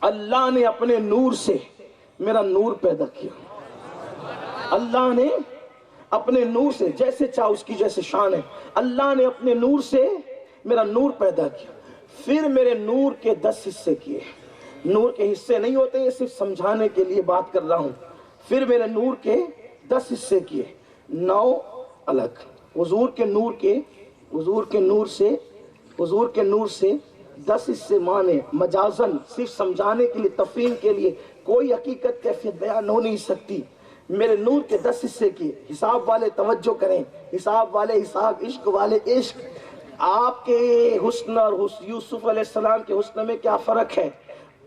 اللہ نے اپنے نور سے میرا نور پیدا کیا، اللہ نے اپنے نور سے، جیسے چاہ اس کی جیسے شان ہے، اللہ نے اپنے نور سے میرا نور پیدا کیا، پھر میرے نور کے 10 حصے کیے۔ نور کے حصے نہیں ہوتے، یہ صرف سمجھانے کے لیے بات کر رہا ہوں۔ پھر میرے نور کے 10 حصے کیے، 9 الگ۔ حضور کے نور سے 10 حصے مانے مجازن، صرف سمجھانے کے لیے، تفہیم کے لیے، کوئی حقیقت کیفیت بیان ہو نہیں سکتی۔ میرے نور کے 10 حصے کیے۔ حساب والے توجہ کریں، حساب والے حساب، عشق والے عشق۔ آپ کے حسن اور یوسف علیہ السلام کے حسن میں کیا فرق ہے؟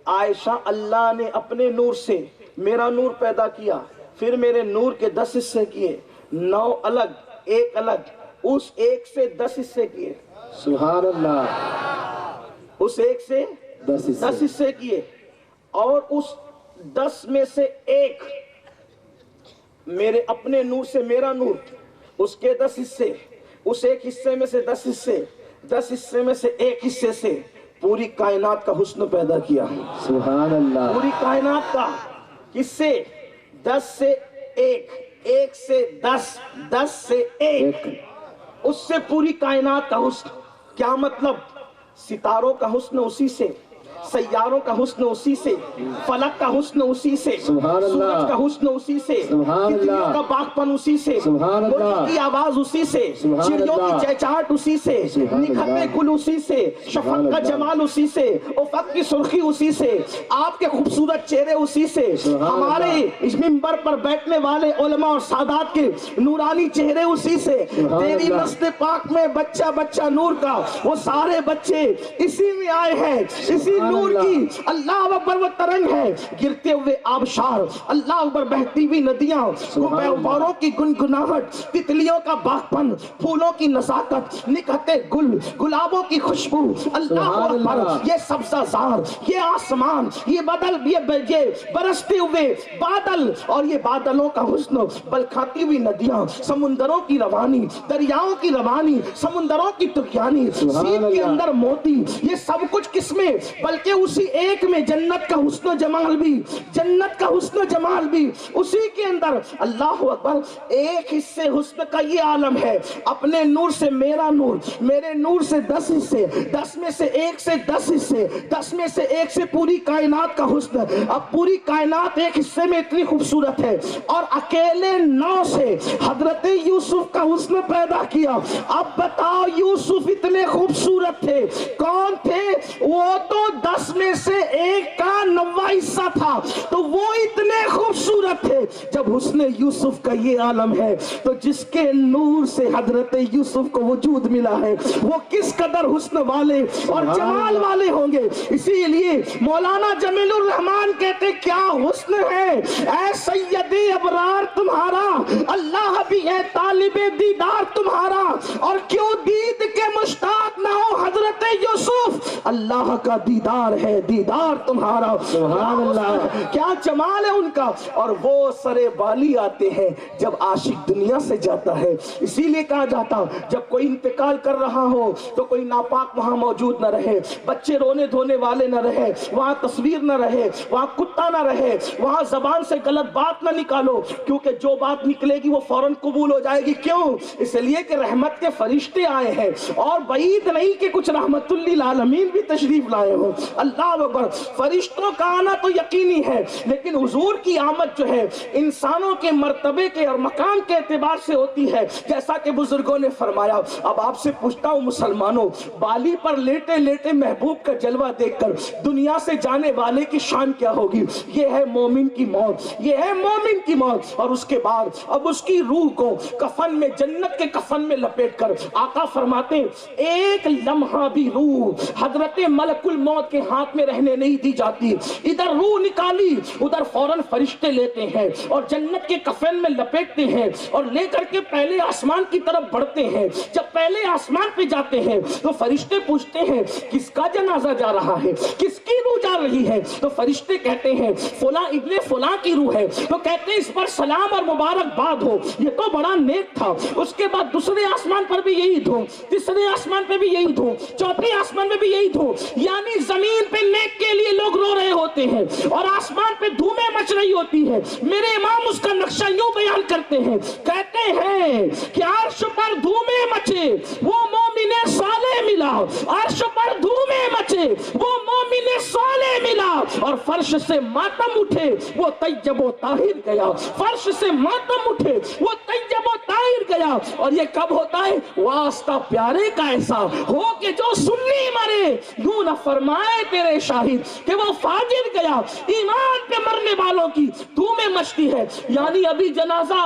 عائشہ اللہ نے اپنے نور سے میرا نور پیدا کیا، پھر میرے نور کے 10 حصے کیے، 9 الگ، 1 الگ، اس 1 سے 10 حصے کیے۔ سبحان اللہ۔ اس 1 سے 10 حصے کیے، اور اس 10 میں سے 1 میرے اپنے نور سے میرا نور، اس کے 10 حصے، اس 1 حصے میں سے 10 حصے، 10 حصے میں سے 1 حصے سے پوری کائنات کا حسن پیدا کیا۔ سبحان اللہ۔ پوری کائنات کا، کس سے؟ 10 سے 1، 1 سے 10، 10 سے 1، اس سے پوری کائنات کا حسن۔ کیا مطلب؟ ستاروں کا حسن اسی سے، سیاروں کا حسن اسی سے، فلک کا حسن اسی سے، سورج کا حسن اسی سے، تتلیوں کا باغپن اسی سے، مرغوں کی آواز اسی سے، چڑیوں کی چہچہٹ اسی سے، نکھرتے گل اسی سے، شفق کا جمال اسی سے، افق کی سرخی اسی سے، آپ کے خوبصورت چہرے اسی سے، ہمارے اس منبر پر بیٹھنے والے علماء اور سادات کے نورانی چہرے اسی سے، تیری مسجد پاک میں بچہ بچہ نور کا، وہ سارے بچے اسی میں آئے ہیں، اسی نور کی۔ اللہ اکبر، وہ ترنگ ہے، گرتے ہوئے آبشار، اللہ اکبر، بہتی ہوئی ندیاں، بوروں کی گنگناہٹ، تتلیوں کا باغپن، پھولوں کی نزاکت، نکھرتے گل، گلابوں کی خوشبو، اللہ اکبر، یہ سبزہ زار، یہ آسمان، یہ برستے ہوئے بادل، اور یہ بادلوں کا حسن، بلکھاتی ہوئی ندیاں، سمندروں کی روانی، دریاؤں کی روانی، سمندروں کی طغیانی، سیب کے اندر موتی، یہ سب کچھ کس میں؟ بلکہ اسی ایک میں جنت کا حسن و جمال بھی، جنت کا حسن و جمال بھی اسی کے اندر۔ اللہ اکبر، 1 حصے حسن کا یہ عالم ہے، اپنے نور سے میرا نور، میرے نور سے 10 حصے، 10 میں سے 1 سے 10 حصے، 10 میں سے 1 سے پوری کائنات کا حسن۔ اب پوری کائنات 1 حصے میں اتنی خوبصورت ہے، اور اکیلے 9 سے حضرت یوسف کا حسن پیدا کیا۔ اب بتاؤ، یوسف اتنے خوبصورت تھے، کون تھے؟ وہ تو 10 میں سے 1 کا 9واں حصہ تھا، تو وہ اتنے خوبصورت تھے۔ جب حسن یوسف کا یہ عالم ہے، تو جس کے نور سے حضرت یوسف کو وجود ملا ہے، وہ کس قدر حسن والے اور جمال والے ہوں گے۔ اسی لیے مولانا جمیل الرحمان کہتے، کیا حسن ہے اے سید ابرار تمہارا، اللہ بھی ہے طالب دیدار تمہارا، اور کیوں دید کے مشتاق نہ ہو حضرت یوسف، اللہ کا دیدار ہے دیدار تمہارا۔ سبحان اللہ، کیا جمال ہے ان کا۔ اور وہ سرے بالی آتے ہیں جب عاشق دنیا سے جاتا ہے۔ اسی لیے کہا جاتا، جب کوئی انتقال کر رہا ہو تو کوئی ناپاک وہاں موجود نہ رہے، بچے رونے دھونے والے نہ رہے، وہاں تصویر نہ رہے، وہاں کتا نہ رہے، وہاں زبان سے غلط بات نہ نکالو، کیونکہ جو بات نکلے گی وہ فوراً قبول ہو جائے گی۔ کیوں؟ اس لیے کہ رحمت کے فرشتے آئے ہیں، اور بعید نہیں کہ کچھ رحمت للعالمین بھی تشریف لائے ہو۔ اللہ اکبر، فرشتوں کا آنا تو یقینی ہے، لیکن حضور کی آمد جو ہے انسانوں کے مرتبے کے اور مقام کے اعتبار سے ہوتی ہے، جیسا کہ بزرگوں نے فرمایا۔ اب آپ سے پوچھتا ہوں مسلمانوں، بالی پر لیٹے لیٹے محبوب کا جلوہ دیکھ کر دنیا سے جانے والے کی شان کیا ہوگی؟ یہ ہے مومن کی موت، یہ ہے مومن کی موت۔ اور اس کے بعد اب اس کی روح کو کفن میں، جنت کے کفن میں لپیٹ کر آقا فرماتے ہیں، ایک لمحہ بھی روح حضرت ملک الموت کے ہاتھ میں رہنے نہیں دی جاتی. ادھر روح نکالی, ادھر فوراً فرشتے لیتے ہیں اور جنت کے کفن میں لپیٹتے ہیں اور لے کر کے پہلے آسمان کی طرف بڑھتے ہیں. جب پہلے آسمان پہ جاتے ہیں تو فرشتے پوچھتے ہیں کس کا جنازہ جا رہا ہے, کس کی روح جا رہی ہے؟ تو فرشتے کہتے ہیں فلاں ابن فلاں کی روح ہے. تو کہتے ہیں اس پر سلام اور مبارکباد ہو, یہ تو بڑا نیک تھا. اس کے بعد دوسرے آسمان پر بھی یہی دھو, تیسرے آسمان پہ بھی یہی دھو, چوتھے آسمان میں بھی یہی دھو. یعنی زمین پہ نیک کے لیے لوگ رو رہے ہوتے ہیں اور آسمان پہ دھومیں مچ رہی ہوتی ہے. میرے امام اس کا نقشہ یوں بیان کرتے ہیں, کہتے ہیں کہ عرش پر دھومیں مچے وہ مومن صالح ملا, عرش پر دھومیں مچے وہ مومن صالح ملا, اور فرش سے ماتم اٹھے وہ طیب و طاہر گیا, فرش سے ماتم اٹھے وہ طیب و طاہر گیا. اور یہ کب ہوتا ہے؟ واسطہ پیارے کا ایسا ہو کہ جو سنی مرے, یوں نہ فرمائے تیرے شاہد کہ وہ فاجر گیا. ایمان پہ مرنے والوں کی دھومیں مچتی ہے. یعنی ابھی جنازہ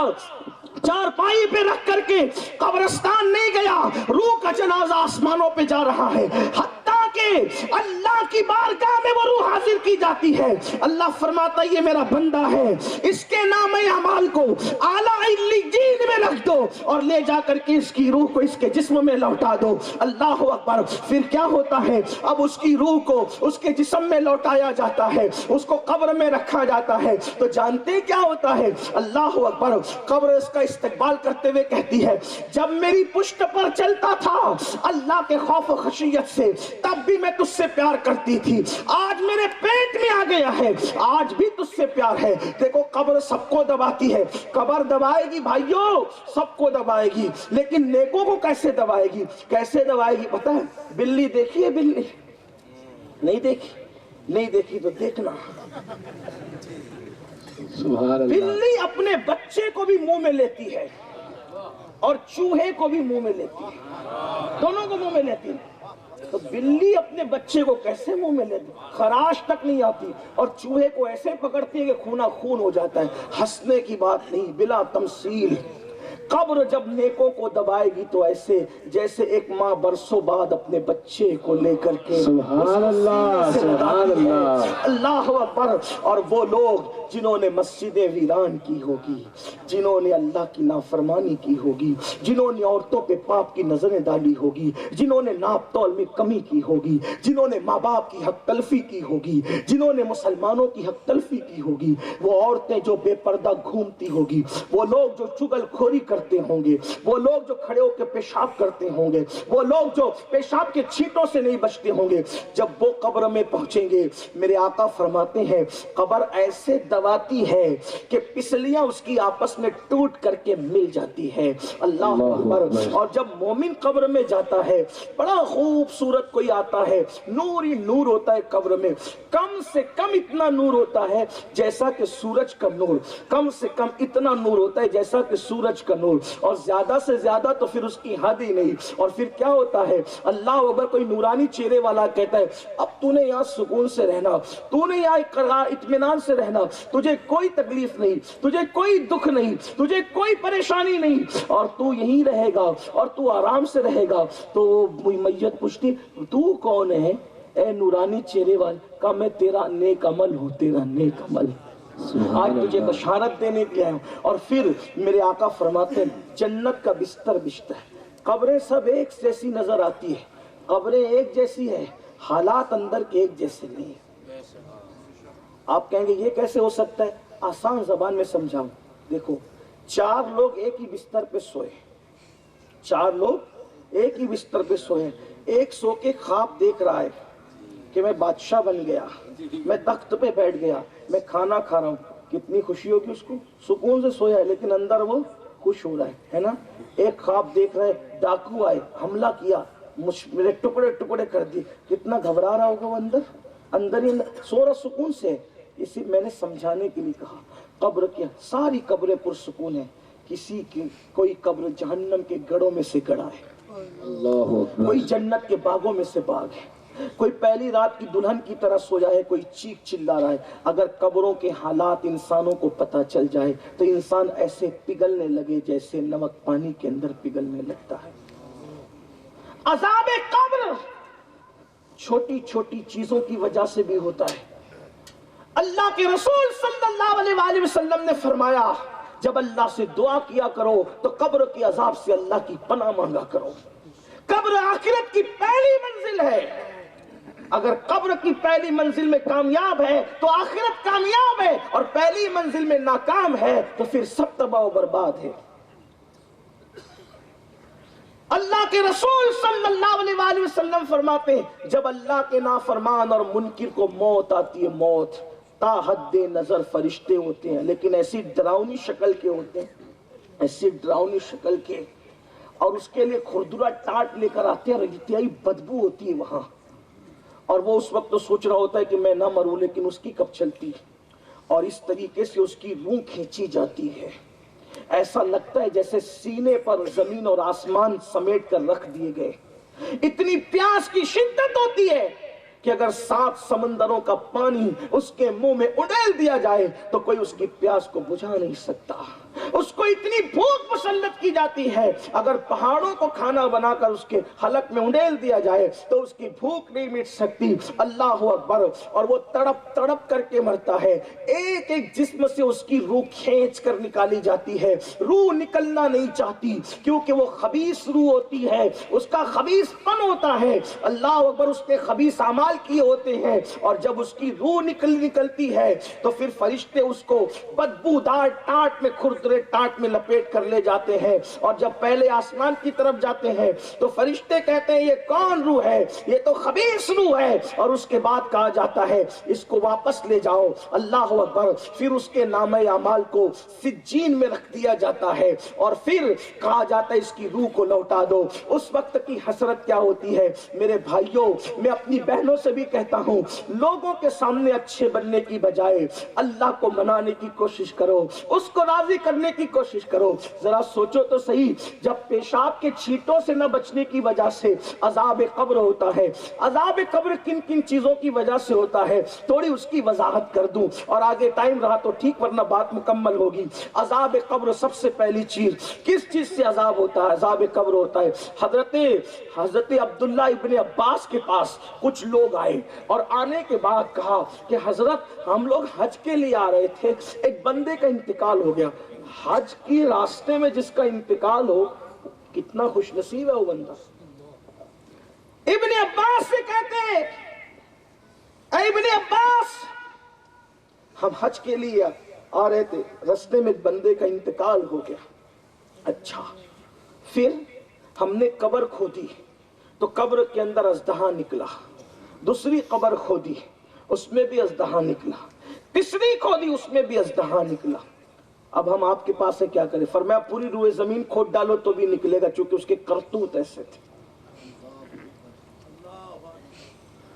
چار پائی پہ رکھ کر کے قبرستان نہیں گیا, روح کا جنازہ آسمانوں پہ جا رہا ہے, حتیٰ کہ اللہ کی بارگاہ میں وہ روح حاضر کی جاتی ہے. اللہ فرماتا ہے یہ میرا بندہ ہے, اس کے نام اعمال کو اعلیٰ علیین میں رکھ دو اور لے جا کر کے اس کی روح کو اس کے جسم میں لوٹا دو. اللہ اکبر. پھر کیا ہوتا ہے؟ اب اس کی روح کو اس کے جسم میں لوٹایا جاتا ہے, اس کو قبر میں رکھا جاتا ہے. تو جانتے کیا ہوتا ہے؟ اللہ اکبر. قبر اس کا استقبال کرتے ہوئے کہتی ہے جب میری پشت پر چلتا تھا اللہ کے خوف و خشیت سے تب بھی میں تجھ سے پیار کرتی تھی, آج میرے پیٹ میں آ گیا ہے آج بھی تجھ سے پیار ہے. دیکھو قبر سب کو دباتی ہے, قبر دبائے گی بھائیوں, سب کو دبائے گی, لیکن نیکوں کو کیسے دبائے گی؟ کیسے دبائے گی پتہ ہے؟ بلی دیکھی ہے؟ بلی نہیں دیکھی؟ نہیں دیکھی تو دیکھنا. بلی اپنے بچے کو بھی منہ میں لیتی ہے اور چوہے کو بھی منہ میں لیتی ہے, دونوں کو منہ میں لیتی ہے. تو بلی اپنے بچے کو کیسے منہ میں لیتی؟ خراش تک نہیں آتی, اور چوہے کو ایسے پکڑتی ہے کہ خونا خون ہو جاتا ہے. ہنسنے کی بات نہیں, بلا تمثیل. قبر جب نیکوں کو دبائے گی تو ایسے جیسے ایک ماں برسوں بعد اپنے بچے کو لے کر کے سبحان اللہ سبحان اللہ اللہ اکبر. اور وہ لوگ جنہوں نے مسجد ویران کی ہوگی, جنہوں نے اللہ کی نافرمانی کی ہوگی, جنہوں نے عورتوں پہ پاپ کی نظریں ڈالی ہوگی, جنہوں نے ناپ تول میں کمی کی ہوگی, جنہوں نے ماں باپ کی حق تلفی کی ہوگی, جنہوں نے مسلمانوں کی حق تلفی کی ہوگی, وہ عورتیں جو بے پردہ گھومتی ہوگی, وہ لوگ جو چگل کھوری کرتے ہوں گے, وہ لوگ جو کھڑے ہو کے پیشاب کرتے ہوں گے, وہ لوگ جو پیشاب کے چھینٹوں سے نہیں بچتے ہوں گے, جب وہ قبر میں پہنچیں گے میرے آقا فرماتے ہیں قبر ایسے دباتی ہے کہ پسلیاں اس کی آپس میں ٹوٹ کر کے مل جاتی ہے. اللہ اکبر. اور جب مومن قبر میں جاتا ہے بڑا خوبصورت کوئی آتا ہے, نور ہی نور ہوتا ہے قبر میں, کم سے کم اتنا نور ہوتا ہے جیسا کہ سورج کا نور, کم سے کم اتنا نور ہوتا ہے جیسا کہ سورج کا نور, اور زیادہ سے زیادہ تو پھر اس کی حد ہی نہیں. اور پھر کیا ہوتا ہے؟ اللہ اکبر. کوئی نورانی چہرے والا کہتا ہے اب تو نے یہاں سکون سے رہنا, تو نے یہاں اطمینان سے رہنا, تجھے کوئی تکلیف نہیں, تجھے کوئی دکھ نہیں, تجھے کوئی پریشانی نہیں, اور تو یہیں رہے گا اور تو آرام سے رہے گا. تو میت پوچھتی تو کون ہے اے نورانی چہرے والے؟ کہا میں تیرا نیک عمل ہوں, تیرا نیک عمل, آج تجھے بشارت دینے کے آیا ہوں. اور پھر میرے آقا فرماتے ہیں جنت کا بستر بچتا ہے. قبریں سب ایک جیسی نظر آتی ہے, قبریں ایک جیسی ہے, حالات اندر کے ایک جیسے نہیں. آپ کہیں گے یہ کیسے ہو سکتا ہے؟ آسان زبان میں سمجھاؤں. دیکھو چار لوگ ایک ہی بستر پہ سوئے, چار لوگ ایک ہی بستر پہ سوئے, ایک سو کے خواب دیکھ رہا ہے کہ میں بادشاہ بن گیا, میں تخت پہ بیٹھ گیا, میں کھانا کھا رہا ہوں. کتنی خوشی ہوگی اس کو, سکون سے سویا ہے لیکن اندر وہ خوش ہو رہا ہے نا. ایک خواب دیکھ رہے ڈاکو آئے, حملہ کیا, میرے ٹکڑے ٹکڑے کر دیے, کتنا گھبرا رہا ہوگا وہ اندر ہی سو رہا سکون سے. اسی میں نے سمجھانے کے لیے کہا قبر کیا ساری قبریں پرسکون ہیں, کسی کی کوئی قبر جہنم کے گڑھوں میں سے گڑھا ہے, کوئی جنت کے باغوں میں سے باغ ہے, کوئی پہلی رات کی دلہن کی طرح سویا ہے, کوئی چیخ چلا رہا ہے. اگر قبروں کے حالات انسانوں کو پتہ چل جائے تو انسان ایسے پگھلنے لگے جیسے نمک پانی کے اندر پگھلنے لگتا ہے. عذاب قبر چھوٹی چھوٹی چیزوں کی وجہ سے بھی ہوتا ہے. اللہ کے رسول صلی اللہ علیہ وآلہ وسلم نے فرمایا جب اللہ سے دعا کیا کرو تو قبر کے عذاب سے اللہ کی پناہ مانگا کرو. قبر آخرت کی پہلی منزل ہے. اگر قبر کی پہلی منزل میں کامیاب ہے تو آخرت کامیاب ہے، اور پہلی منزل میں ناکام ہے تو پھر سب تباہ و برباد ہے. اللہ کے رسول صلی اللہ علیہ وآلہ وسلم فرماتے ہیں جب اللہ کے نافرمان اور منکر کو موت آتی ہے، موت تا حد نظر فرشتے ہوتے ہیں، لیکن ایسی ڈراؤنی شکل کے ہوتے ہیں، ایسی ڈراؤنی شکل کے، اور اس کے لیے کھردرا ٹاٹ لے کر آتے ہیں اور انتہائی بدبو ہوتی ہے وہاں. اور وہ اس وقت تو سوچ رہا ہوتا ہے کہ میں نہ مروں، لیکن اس کی کب چلتی، اور اس طریقے سے اس کی روح کھینچی جاتی ہے. ایسا لگتا ہے جیسے سینے پر زمین اور آسمان سمیٹ کر رکھ دیے گئے. اتنی پیاس کی شدت ہوتی ہے کہ اگر 7 سمندروں کا پانی اس کے منہ میں اڈیل دیا جائے تو کوئی اس کی پیاس کو بجھا نہیں سکتا. اس کو اتنی بھوک مسلط کی جاتی ہے، اگر پہاڑوں کو کھانا بنا کر اس کے حلق میں اڈیل دیا جائے تو اس کی بھوک نہیں مٹ سکتی. اللہ اکبر. اور وہ تڑپ تڑپ کر کے مرتا ہے. ایک ایک جسم سے اس کی روح کھینچ کر نکالی جاتی ہے. روح نکلنا نہیں چاہتی کیونکہ وہ خبیث روح ہوتی ہے، اس کا خبیث پن ہوتا ہے. اللہ اکبر. اس کے خبیث اعمال کیے ہوتے ہیں، اور جب اس کی روح نکلتی ہے تو پھر فرشتے اس کو بدبودار ٹاٹ میں کھردرے ٹاٹ میں لپیٹ کر لے جاتے ہیں. اور جب پہلے آسمان کی طرف جاتے ہیں تو فرشتے کہتے ہیں یہ کون روح ہے؟ یہ تو خبیث روح ہے. اور اس کے بعد کہا جاتا ہے اس کو واپس لے جاؤ. اللہ اکبر. پھر اس کے نامہ اعمال کو سجین میں رکھ دیا جاتا ہے اور پھر کہا جاتا ہے اس کی روح کو لوٹا دو. اس وقت کی حسرت کیا ہوتی ہے میرے بھائیوں. میں اپنی بہنوں سے بھی کہتا ہوں لوگوں کے سامنے اچھے بننے کی بجائے اللہ کو منانے کی کوشش کرو، اس کو راضی کرنے کی کوشش کرو. ذرا سوچو تو صحیح، جب پیشاب کے چھینٹوں سے نہ بچنے کی وجہ سے عذاب قبر ہوتا ہے، عذاب قبر کن کن چیزوں کی وجہ سے ہوتا ہے تھوڑی اس کی وضاحت کر دوں، اور آگے ٹائم رہا تو ٹھیک ورنہ بات مکمل ہوگی. عذاب قبر سب سے پہلی چیز کس چیز سے عذاب ہوتا ہے؟ عذاب قبر ہوتا ہے حضرت عبداللہ ابن عباس کے پاس کچھ لوگ آئے اور آنے کے بعد کہا کہ حضرت ہم لوگ حج کے لیے آ رہے تھے، ایک بندے کا انتقال ہو گیا. حج کی راستے میں جس کا انتقال ہو کتنا خوش نصیب ہے وہ بندہ. ابن عباس سے کہتے ہیں اے ابن عباس ہم حج کے لیے آ رہے تھے، راستے میں بندے کا انتقال ہو گیا. اچھا. پھر ہم نے قبر کھودی تو قبر کے اندر اژدہا نکلا، دوسری قبر کھودی اس میں بھی اژدہا نکلا، تیسری کھودی اس میں بھی اژدہا نکلا. اب ہم آپ کے پاس سے کیا کریں؟ فرمایا پوری روئے زمین کھود ڈالو تو بھی نکلے گا، چونکہ اس کے کرتوت ایسے تھے.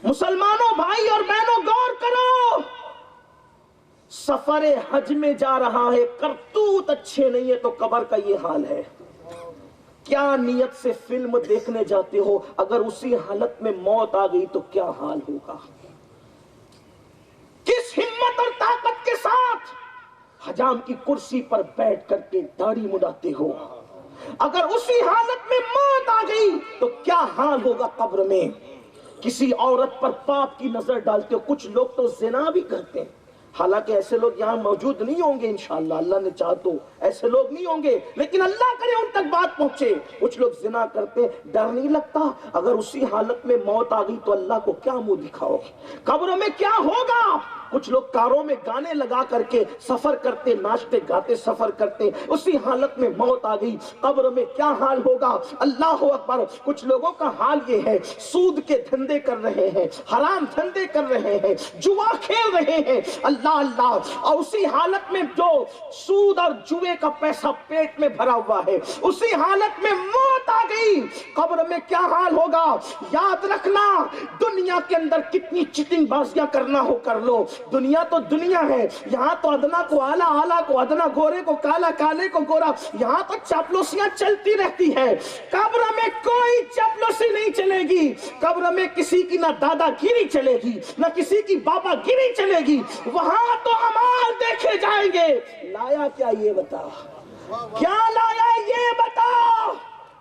مسلمانوں بھائی اور بہنوں غور کرو، سفر حج میں جا رہا ہے، کرتوت اچھے نہیں ہے تو قبر کا یہ حال ہے. کیا نیت سے فلم دیکھنے جاتے ہو، اگر اسی حالت میں موت آ گئی تو کیا حال ہوگا؟ کس ہمت اور طاقت کے ساتھ حجام کی کرسی پر بیٹھ کر کے داڑھی مڈاتے ہو، اگر اسی حالت میں موت آ گئی تو کیا حال ہوگا قبر میں؟ کسی عورت پر پاپ کی نظر ڈالتے ہو. کچھ لوگ تو زنا بھی کرتے ہیں، حالانکہ ایسے لوگ یہاں موجود نہیں ہوں گے انشاءاللہ، اللہ نے چاہا تو ایسے لوگ نہیں ہوں گے، لیکن اللہ کرے ان تک بات پہنچے. کچھ لوگ زنا کرتے، ڈر نہیں لگتا اگر اسی حالت میں موت آ گئی تو اللہ کو کیا منہ دکھاؤ گے؟ قبر میں کیا ہوگا؟ کچھ لوگ کاروں میں گانے لگا کر کے سفر کرتے، ناچتے گاتے سفر کرتے، اسی حالت میں موت آ گئی قبر میں کیا حال ہوگا؟ اللہ اکبر. کچھ لوگوں کا حال یہ ہے سود کے دھندے کر رہے ہیں، حرام دھندے کر رہے ہیں، جوا کھیل رہے ہیں. اللہ اللہ. اور اسی حالت میں جو سود اور جوے کا پیسہ پیٹ میں بھرا ہوا ہے، اسی حالت میں موت آ گئی قبر میں کیا حال ہوگا؟ یاد رکھنا دنیا کے اندر کتنی چیٹنگ بازیاں کرنا ہو کر لو، دنیا تو دنیا ہے. یہاں تو ادنا کو آلہ، آلہ کو ادنا، گورے کو کالا، کالے کو گورا، یہاں تو چاپلوسیاں چلتی رہتی ہے. قبر میں کوئی چاپلوسی نہیں چلے گی. قبر میں کسی کی نہ دادا گیری چلے گی، نہ کسی کی بابا گیری چلے گی. وہاں تو اعمال دیکھے جائیں گے. لایا کیا یہ بتا، کیا لایا یہ بتا؟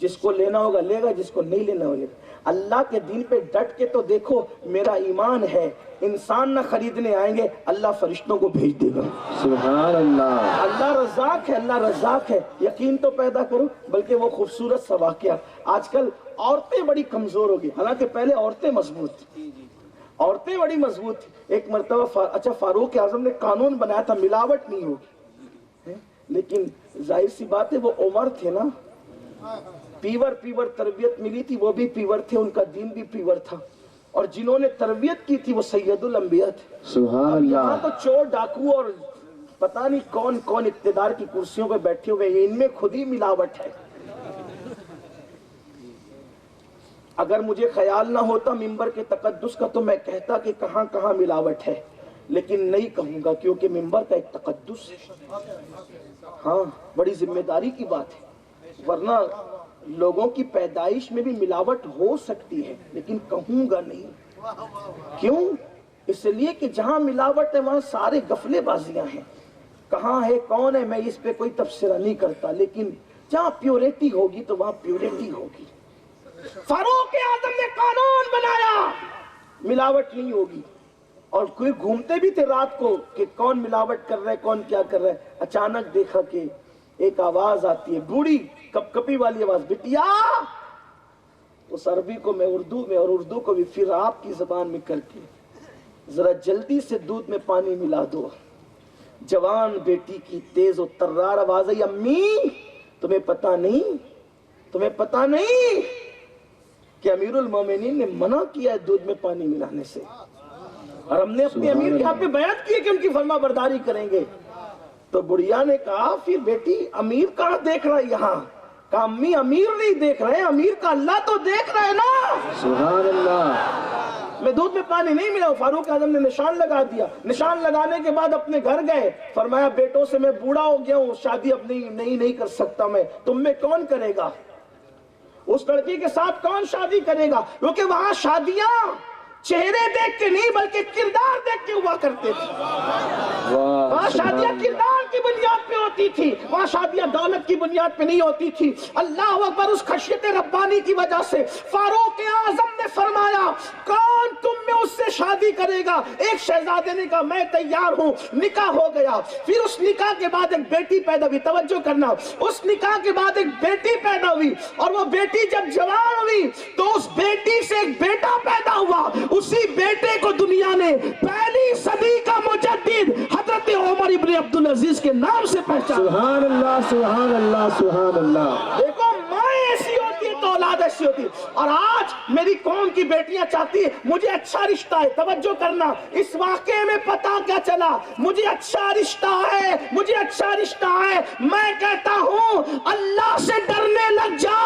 جس کو لینا ہوگا لے گا, جس کو نہیں لینا ہوگا. اللہ کے دین پہ ڈٹ کے تو دیکھو, میرا ایمان ہے انسان نہ خریدنے آئیں گے, اللہ فرشتوں کو بھیج دے گا. سبحان اللہ. اللہ رزاق ہے, اللہ رزاق ہے, یقین تو پیدا کرو. بلکہ وہ خوبصورت سا واقعہ, آج کل عورتیں بڑی کمزور ہو گئی, حالانکہ پہلے عورتیں مضبوط تھیں, عورتیں بڑی مضبوط تھیں. ایک مرتبہ اچھا فاروق اعظم نے قانون بنایا تھا ملاوٹ نہیں ہوگی, لیکن ظاہر سی بات ہے وہ عمر تھے نا, پیور تربیت ملی تھی, وہ بھی پیور تھے, ان کا دین بھی پیور تھا, اور جنہوں نے تربیت کی تھی وہ سید الانبیاء تھے. سبحان اب یہاں اللہ. تو چور ڈاکو اور پتہ نہیں کون کون اقتدار کی کرسیوں پہ بیٹھے ہوئے ہیں, ان میں خود ہی ملاوٹ ہے. اگر مجھے خیال نہ ہوتا ممبر کے تقدس کا تو میں کہتا کہ کہاں کہاں ملاوٹ ہے, لیکن نہیں کہوں گا کیونکہ ممبر کا ایک تقدس ہے. ہاں بڑی ذمہ داری کی بات ہے, ورنہ لوگوں کی پیدائش میں بھی ملاوٹ ہو سکتی ہے, لیکن کہوں گا نہیں. کیوں؟ اس لیے کہ جہاں ملاوٹ ہے وہاں سارے غفلے بازیاں ہیں. کہاں ہے کون ہے میں اس پہ کوئی تبصرہ نہیں کرتا, لیکن جہاں پیوریٹی ہوگی تو وہاں پیوریٹی ہوگی. فاروق اعظم نے قانون بنایا ملاوٹ نہیں ہوگی, اور کوئی گھومتے بھی تھے رات کو کہ کون ملاوٹ کر رہا ہے کون کیا کر رہا ہے. اچانک دیکھا کہ ایک آواز آتی ہے, بوڑھی کپ کپی والی آواز, بٹیا. اس عربی کو میں اردو میں اور اردو کو بھی پھر آپ کی زبان میں کر کے, ذرا جلدی سے دودھ میں پانی ملا دو. جوان بیٹی کی تیز و ترار آواز ہے, امی تمہیں پتا نہیں کہ امیر المومنین نے منع کیا ہے دودھ میں پانی ملانے سے, اور ہم نے اپنے امیر کے ہاتھ پہ بیعت کی ہے کہ ان کی فرما برداری کریں گے. تو بڑھیا نے کہا پھر بیٹی امیر کہاں دیکھ رہا ہے یہاں؟ کہا امی امیر نہیں دیکھ رہے, امیر کا اللہ تو دیکھ رہے نا. سبحان اللہ. میں دودھ میں پانی نہیں ملا. فاروق اعظم نے نشان لگا دیا. نشان لگانے کے بعد اپنے گھر گئے, فرمایا بیٹوں سے میں بوڑھا ہو گیا ہوں, شادی اپنی نہیں کر سکتا میں, تم میں کون کرے گا؟ اس لڑکی کے ساتھ کون شادی کرے گا؟ کیونکہ وہاں شادیاں چہرے دیکھ کے نہیں بلکہ کردار دیکھ کے ہوا کرتے تھے. وہاں شادیاں کردار کی بنیاد پہ ہوتی تھی, وہاں شادیاں دولت کی بنیاد پہ نہیں ہوتی تھی. اللہ اکبر. اس خشیت ربانی کی وجہ سے فاروق اعظم نے فرمایا کون تم میں اس سے شادی کرے گا؟ ایک شہزادے نے کہا میں تیار ہوں. نکاح ہو گیا. پھر اس نکاح کے بعد ایک بیٹی پیدا ہوئی. توجہ کرنا, اس نکاح کے بعد ایک بیٹی پیدا ہوئی, اور وہ بیٹی جب جوان ہوئی تو اس بیٹی سے ایک بیٹا پیدا ہوا. اسی بیٹے کو دنیا نے پہلی صدی کا مجدد حضرت عمر ابن عبدالعزیز کے نام سے پہچانا. سبحان اللہ, سبحان اللہ, سبحان اللہ. دیکھو ماں ایسی ہوتی ہے تو اولاد ایسی ہوتی ہے. اور آج میری قوم کی بیٹیاں چاہتی ہے مجھے اچھا رشتہ ہے. توجہ کرنا, اس واقعے میں پتا کیا چلا؟ مجھے اچھا رشتہ ہے, مجھے اچھا رشتہ ہے. میں کہتا ہوں اللہ سے ڈرنے لگ جا,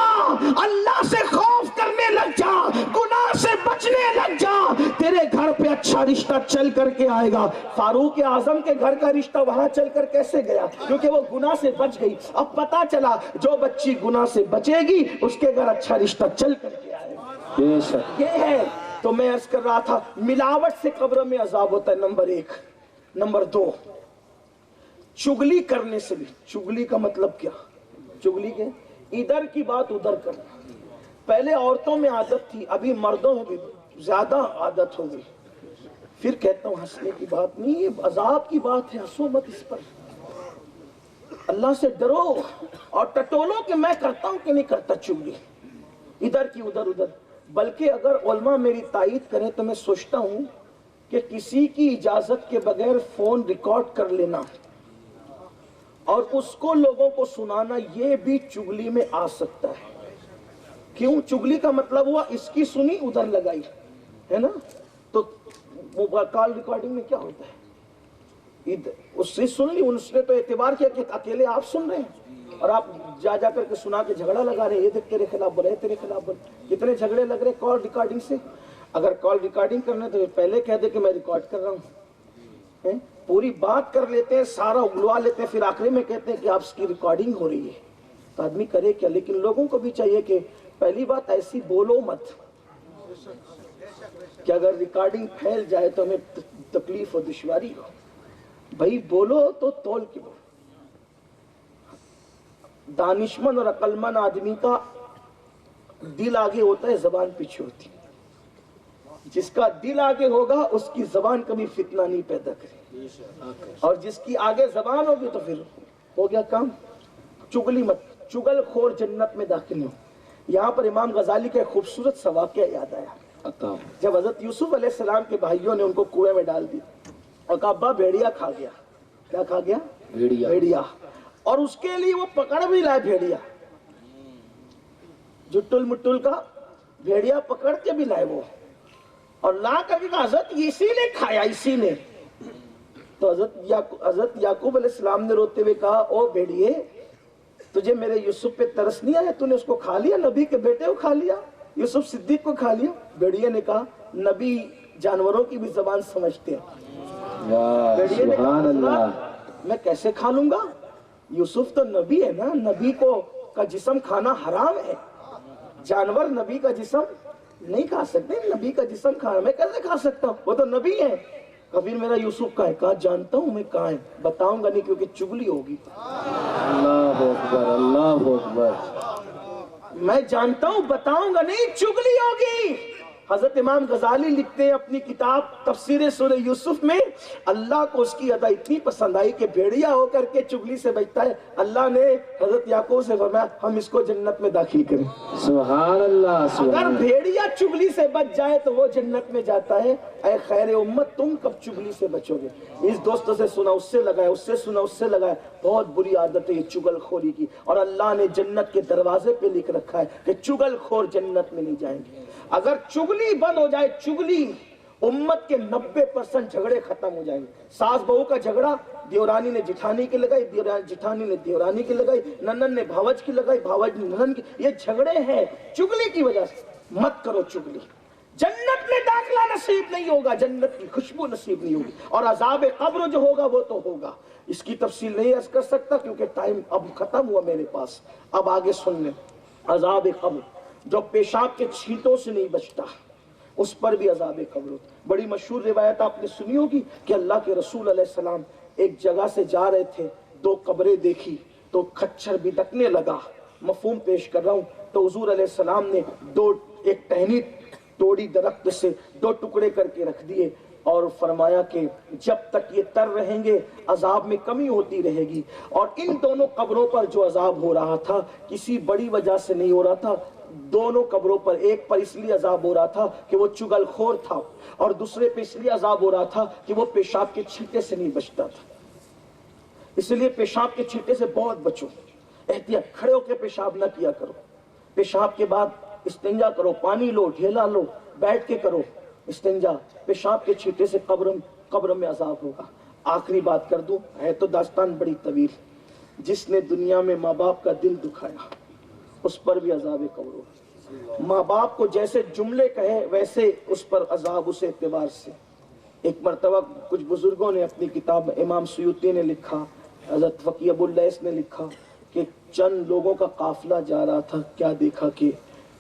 اللہ سے خوف کرنے لگ جا, گناہ سے بچنے لگ جا, تیرے گھر پہ اچھا رشتہ چل کر کے آئے گا. فاروق اعظم کے گھر کا رشتہ وہاں چل کر کیسے گیا؟ کیونکہ وہ گناہ سے بچ گئی. اب پتا چلا جو بچی گناہ سے بچے گی اس کے گھر اچھا رشتہ چل کر کے آئے گا. بے شک. یہ ہے. تو میں عرض کر رہا تھا ملاوٹ سے قبر میں عذاب ہوتا ہے, نمبر 1. نمبر 2, چگلی کرنے سے بھی. چگلی کا مطلب کیا؟ چگلی کے ادھر کی بات ادھر کرنا. پہلے عورتوں میں عادت تھی, ابھی مردوں میں بھی زیادہ عادت ہو گئی. پھر کہتا ہوں ہنسنے کی بات نہیں, یہ عذاب کی بات ہے, ہنسو مت اس پر. اللہ سے ڈرو اور ٹٹولو کہ میں کرتا ہوں کہ نہیں کرتا چگلی, ادھر کی ادھر. بلکہ اگر علماء میری تائید کریں تو میں سوچتا ہوں کہ کسی کی اجازت کے بغیر فون ریکارڈ کر لینا اور اس کو لوگوں کو سنانا, یہ بھی چگلی میں آ سکتا ہے. کیوں؟ چگلی کا مطلب ہوا اس کی سنی ادھر لگائی, ہے نا. تو کال ریکارڈنگ میں کیا ہوتا ہے؟ اس سے سن لی, اس نے تو اعتبار کیا کہ اکیلے آپ سن رہے ہیں اور آپ جا کر کے سنا کے جھگڑا لگا رہے ہیں, یہ دیکھ تیرے خلاف بولے, تیرے خلاف بولے. کتنے جھگڑے لگ رہے کال ریکارڈنگ سے. اگر کال ریکارڈنگ کرنا تو پہلے کہہ دے کہ میں ریکارڈ کر رہا ہوں. پوری بات کر لیتے ہیں, سارا اگلوا لیتے ہیں, پھر آخری میں کہتے ہیں کہ آپ کی ریکارڈنگ ہو رہی ہے. تو آدمی کرے کیا؟ لیکن لوگوں کو بھی چاہیے کہ پہلی بات ایسی بولو مت کہ اگر ریکارڈنگ پھیل جائے تو ہمیں تکلیف و دشواری ہو. بھائی بولو تو تول کے بولو. دانشمند اور عقلمند آدمی کا دل آگے ہوتا ہے زبان پیچھے ہوتی ہے. جس کا دل آگے ہوگا اس کی زبان کبھی فتنہ نہیں پیدا کرے, اور جس کی آگے زبان ہوگی تو پھر ہو گیا کام. چگلی مت, چگل خور جنت میں داخل ہو. یہاں پر امام غزالی کا ایک خوبصورت سا واقعہ یاد آیا. جب حضرت یوسف علیہ السلام کے بھائیوں نے ان کو کنویں میں ڈال دی اور کہا ابا بھیڑیا کھا گیا. کیا کھا گیا؟ بھیڑیا. اور اس کے لیے وہ پکڑ بھی لائے بھیڑیا, جٹل مٹل کا بھیڑیا پکڑ کے بھی لائے وہ, اور لا کر کے کہا حضرت اسی نے کھایا, اسی نے. تو حضرت یعقوب علیہ السلام نے روتے ہوئے کہا او بھیڑیے, تجھے میرے یوسف پہ ترس نہیں آیا؟ تو نے اس کو کھا لیا, نبی کے بیٹے کو کھا لیا, یوسف صدیق کو کھا لیا. بھیڑیے نے کہا نبی جانوروں کی بھی زبان سمجھتے ہیں. بھیڑیے نے کہا میں کیسے کھا لوں گا, یوسف تو نبی ہے نا, نبی کو کا جسم کھانا حرام ہے, جانور نبی کا جسم نہیں کھا سکتے, نبی کا جسم کھانا میں کیسے کھا سکتا ہوں, وہ تو نبی ہے. کبھی میرا یوسف کا ہے, کہا جانتا ہوں میں کہاں ہے, بتاؤں گا نہیں کیونکہ چگلی ہوگی. اللہ اکبر, اللہ اکبر. میں جانتا ہوں بتاؤں گا نہیں, چگلی ہوگی. حضرت امام غزالی لکھتے ہیں اپنی کتاب تفسیر سورہ یوسف میں, اللہ کو اس کی ادا اتنی پسند آئی کہ بھیڑیا ہو کر کے چگلی سے بچتا ہے. اللہ نے حضرت یعقوب سے فرمایا ہم اس کو جنت میں داخل کریں. سبحان اللہ. اگر بھیڑیا چگلی سے بچ جائے تو وہ جنت میں جاتا ہے. اے خیر امت, تم کب چگلی سے بچو گے؟ اس دوست سے سنا اس سے لگایا, اس سے سنا اس سے لگایا. بہت بری عادت ہے یہ چگل خوری کی, اور اللہ نے جنت کے دروازے پہ لکھ رکھا ہے کہ چگل خور جنت میں نہیں جائیں گے. اگر چگلی بند ہو جائے, چگلی, امت کے 90% جھگڑے ختم ہو جائیں گے. ساس بہو کا جھگڑا دیورانی نے جٹھانی کی لگائی, جٹھانی نے دیورانی کی لگائی, ننن نے بھاوج کی لگائی, بھاوج نے ننن کی, یہ جھگڑے ہیں چگلی کی وجہ سے. مت کرو چگلی. جنت میں داخلہ نصیب نہیں ہوگا, جنت کی خوشبو نصیب نہیں ہوگی, اور عذاب قبر جو ہوگا وہ تو ہوگا. اس کی تفصیل نہیں عرض کر سکتا کیونکہ ٹائم اب ختم ہوا میرے پاس. اب آگے سن لیں. عذاب قبر جو پیشاب کے چھینٹوں سے نہیں بچتا, اس پر بھی عذاب قبر ہوتا. بڑی مشہور روایت آپ نے سنی ہوگی کہ اللہ کے رسول علیہ السلام ایک جگہ سے جا رہے تھے, 2 قبریں دیکھی تو کچھر بھٹکنے لگا. مفہوم پیش کر رہا ہوں. تو حضور علیہ السلام نے ایک ٹہنی توڑی درخت سے, 2 ٹکڑے کر کے رکھ دیے, اور فرمایا کہ جب تک یہ تر رہیں گے عذاب میں کمی ہوتی رہے گی. اور ان دونوں قبروں پر جو عذاب ہو رہا تھا کسی بڑی وجہ سے نہیں ہو رہا تھا. دونوں قبروں پر, ایک پر اس لیے عذاب ہو رہا تھا کہ وہ چگل خور تھا, اور دوسرے پہ اس لیے عذاب ہو رہا تھا کہ وہ پیشاب کے چھینٹے سے نہیں بچتا تھا. اس لیے پیشاب کے چھینٹے سے بہت بچو, احتیاط. کھڑے ہو کے پیشاب نہ کیا کرو, پیشاب کے بعد استنجا کرو, پانی لو, ڈھیلا لو, بیٹھ کے کرو استنجا. پیشاب کے چھینٹے سے قبر میں عذاب ہوگا. آخری بات کر دوں, ہے تو داستان بڑی طویل. جس نے دنیا میں ماں باپ کا دل دکھایا اس پر بھی عذاب قبر ہوگا. ماں باپ کو جیسے جملے کہے ویسے اس پر عذاب اس اعتبار سے. ایک مرتبہ کچھ بزرگوں نے اپنی کتاب, امام سیوطی نے لکھا, حضرت فقیہ ابو اللیث نے لکھا کہ چند لوگوں کا قافلہ جا رہا تھا, کیا دیکھا کہ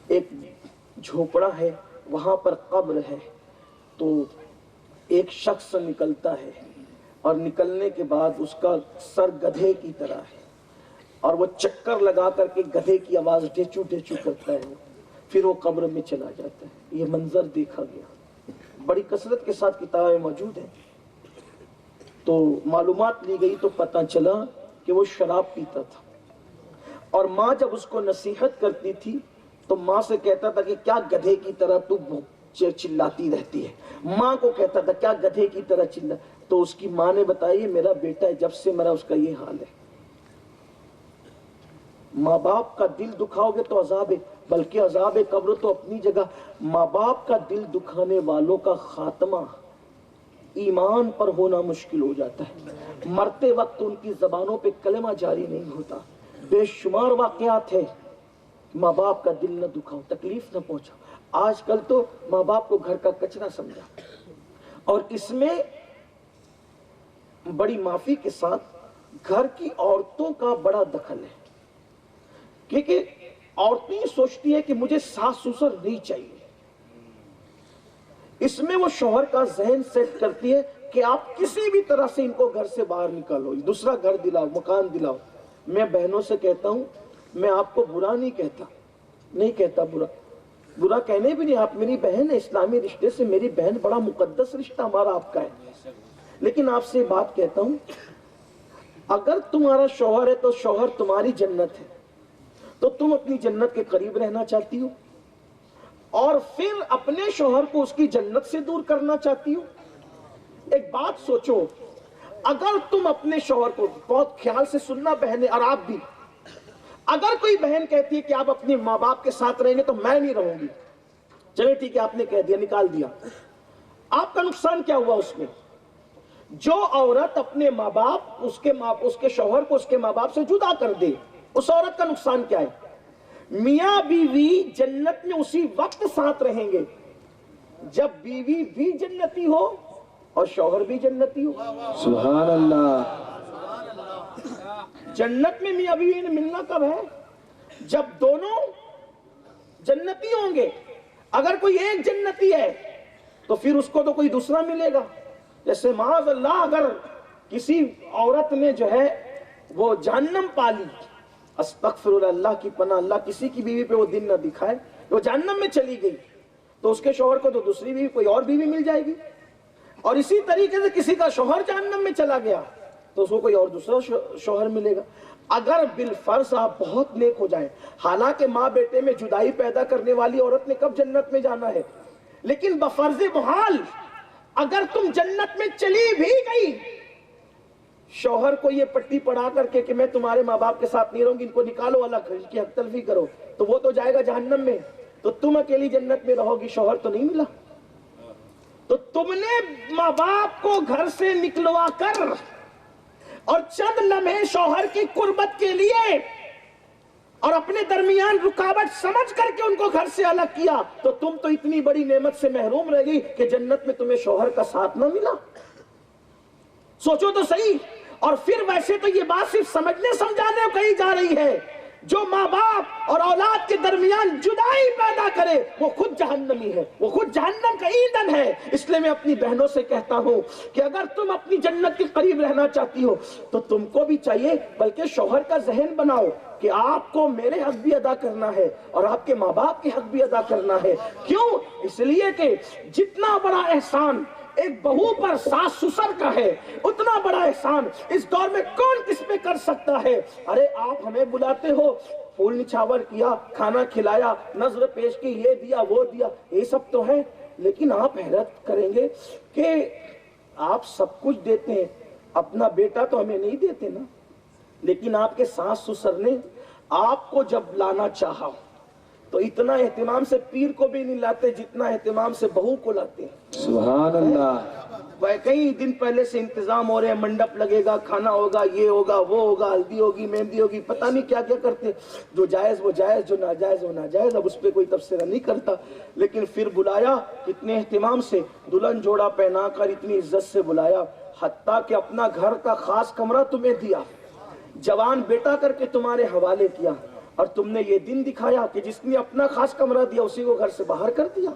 ایک جھوپڑا ہے, وہاں پر قبر ہے. تو ایک شخص نکلتا ہے, اور نکلنے کے بعد اس کا سر گدھے کی طرح ہے, اور وہ چکر لگا کر کے گدھے کی آواز ڈھیچو ڈھیچو کرتا ہے, پھر وہ قبر میں چلا جاتا ہے. یہ منظر دیکھا گیا, بڑی کثرت کے ساتھ کتابیں موجود ہیں. تو معلومات لی گئی تو پتہ چلا کہ وہ شراب پیتا تھا, اور ماں جب اس کو نصیحت کرتی تھی تو ماں سے کہتا تھا کہ کیا گدھے کی طرح تو چلاتی رہتی ہے. ماں کو کہتا تھا کیا گدھے کی طرح چلا. تو اس کی ماں نے بتایا میرا بیٹا ہے, جب سے مرا اس کا یہ حال ہے. ماں باپ کا دل دکھاؤ گے تو عذاب ہے, بلکہ عذاب قبر تو اپنی جگہ. ماں باپ کا دل دکھانے والوں کا خاتمہ ایمان پر ہونا مشکل ہو جاتا ہے. مرتے وقت ان کی زبانوں پہ کلمہ جاری نہیں ہوتا. بے شمار واقعات ہیں. ماں باپ کا دل نہ دکھاؤ, تکلیف نہ پہنچاؤ. آج کل تو ماں باپ کو گھر کا کچرا سمجھا, اور اس میں بڑی معافی کے ساتھ گھر کی عورتوں کا بڑا دخل ہے. کیونکہ عورتیں سوچتی ہے کہ مجھے ساس سسر نہیں چاہیے. اس میں وہ شوہر کا ذہن سیٹ کرتی ہے کہ آپ کسی بھی طرح سے ان کو گھر سے باہر نکالو, دوسرا گھر دلاؤ, مکان دلاؤ. میں بہنوں سے کہتا ہوں, میں آپ کو برا نہیں کہتا, نہیں کہتا برا، برا کہنے بھی نہیں. آپ میری بہن ہے، اسلامی رشتے سے میری بہن بڑا مقدس رشتہ ہمارا آپ کا ہے. لیکن آپ سے بات کہتا ہوں، اگر تمہارا شوہر ہے تو شوہر تمہاری جنت ہے، تو تم اپنی جنت کے قریب رہنا چاہتی ہو اور پھر اپنے شوہر کو اس کی جنت سے دور کرنا چاہتی ہو. ایک بات سوچو، اگر تم اپنے شوہر کو، بہت خیال سے سننا بہنیں اور آپ بھی، اگر کوئی بہن کہتی ہے کہ آپ اپنے ماں باپ کے ساتھ رہیں گے تو میں نہیں رہوں گی، چلے ٹھیک ہے آپ نے کہہ دیا، نکال دیا، آپ کا نقصان کیا ہوا اس میں؟ جو عورت اپنے ماں باپ، اس کے شوہر کو اس کے ماں باپ سے جدا کر دے، اس عورت کا نقصان کیا ہے؟ میاں بیوی جنت میں اسی وقت ساتھ رہیں گے جب بیوی بھی جنتی ہو اور شوہر بھی جنتی ہو. سبحان اللہ. جنت میں میاں بیوی نے ملنا کب ہے؟ جب دونوں جنتی ہوں گے. اگر کوئی ایک جنتی ہے تو پھر اس کو تو کوئی دوسرا ملے گا. جیسے معاذ اللہ اگر کسی عورت نے جو ہے وہ جہنم پالی، استغفر اللہ، اللہ کی پناہ، اللہ کسی کی بیوی پہ وہ دن نہ دکھائے، وہ جہنم میں چلی گئی تو اس کے شوہر کو تو دوسری بیوی، کوئی اور بیوی مل جائے گی. اور اسی طریقے سے کسی کا شوہر جہنم میں چلا گیا تو اس کو کوئی اور دوسرا شوہر ملے گا. اگر بالفرض آپ بہت نیک ہو جائیں، حالانکہ ماں بیٹے میں جدائی پیدا کرنے والی عورت نے کب جنت میں جانا ہے، لیکن بفرض محال اگر تم جنت میں چلی بھی گئی، شوہر کو یہ پٹی پڑھا کر کے کہ میں تمہارے ماں باپ کے ساتھ نہیں رہوں گی، ان کو نکالو الگ، ان کی حق تلفی کرو، تو وہ تو جائے گا جہنم میں، تو تم اکیلی جنت میں رہو گی، شوہر تو نہیں ملا. تو تم نے ماں باپ کو گھر سے نکلوا کر اور چند لمحے شوہر کی قربت کے لیے اور اپنے درمیان رکاوٹ سمجھ کر کے ان کو گھر سے الگ کیا، تو تم تو اتنی بڑی نعمت سے محروم رہ گئی کہ جنت میں تمہیں شوہر کا ساتھ نہ ملا. سوچو تو صحیح. اور پھر ویسے تو یہ بات صرف سمجھنے سمجھانے کو کہی جا رہی ہے، جو ماں باپ اور اولاد کے درمیان جدائی پیدا کرے وہ خود جہنمی ہے، وہ خود جہنم کا ایندھن ہے. اس لیے میں اپنی بہنوں سے کہتا ہوں کہ اگر تم اپنی جنت کے قریب رہنا چاہتی ہو تو تم کو بھی چاہیے، بلکہ شوہر کا ذہن بناؤ کہ آپ کو میرے حق بھی ادا کرنا ہے اور آپ کے ماں باپ کے حق بھی ادا کرنا ہے. کیوں؟ اس لیے کہ جتنا بڑا احسان ایک بہو پر ساس سسر کا ہے، اتنا بڑا احسان اس دور میں کون کس پہ کر سکتا ہے. ارے آپ ہمیں بلاتے ہو، پھول نچھاور کیا، کھانا کھلایا، نظر پیش کی، یہ دیا وہ دیا، یہ سب تو ہے، لیکن آپ حیرت کریں گے کہ آپ سب کچھ دیتے ہیں، اپنا بیٹا تو ہمیں نہیں دیتے نا. لیکن آپ کے ساس سسر نے آپ کو جب لانا چاہا تو اتنا اہتمام سے پیر کو بھی نہیں لاتے جتنا اہتمام سے بہو کو لاتے ہیں. سبحان اللہ. کئی دن پہلے سے انتظام ہو رہے ہیں، منڈپ لگے گا، کھانا ہوگا، یہ ہوگا وہ ہوگا، ہلدی ہوگی، مہندی ہوگی، پتہ نہیں کیا کیا کرتے. جو جائز وہ جائز، جو ناجائز وہ ناجائز. اب اس پہ کوئی تبصرہ نہیں کرتا، لیکن پھر بلایا کتنے اہتمام سے، دلہن جوڑا پہنا کر اتنی عزت سے بلایا، حتیٰ کہ اپنا گھر کا خاص کمرہ تمہیں دیا، جوان بیٹا کر کے تمہارے حوالے کیا، اور تم نے یہ دن دکھایا کہ جس نے اپنا خاص کمرہ دیا اسی کو گھر سے باہر کر دیا.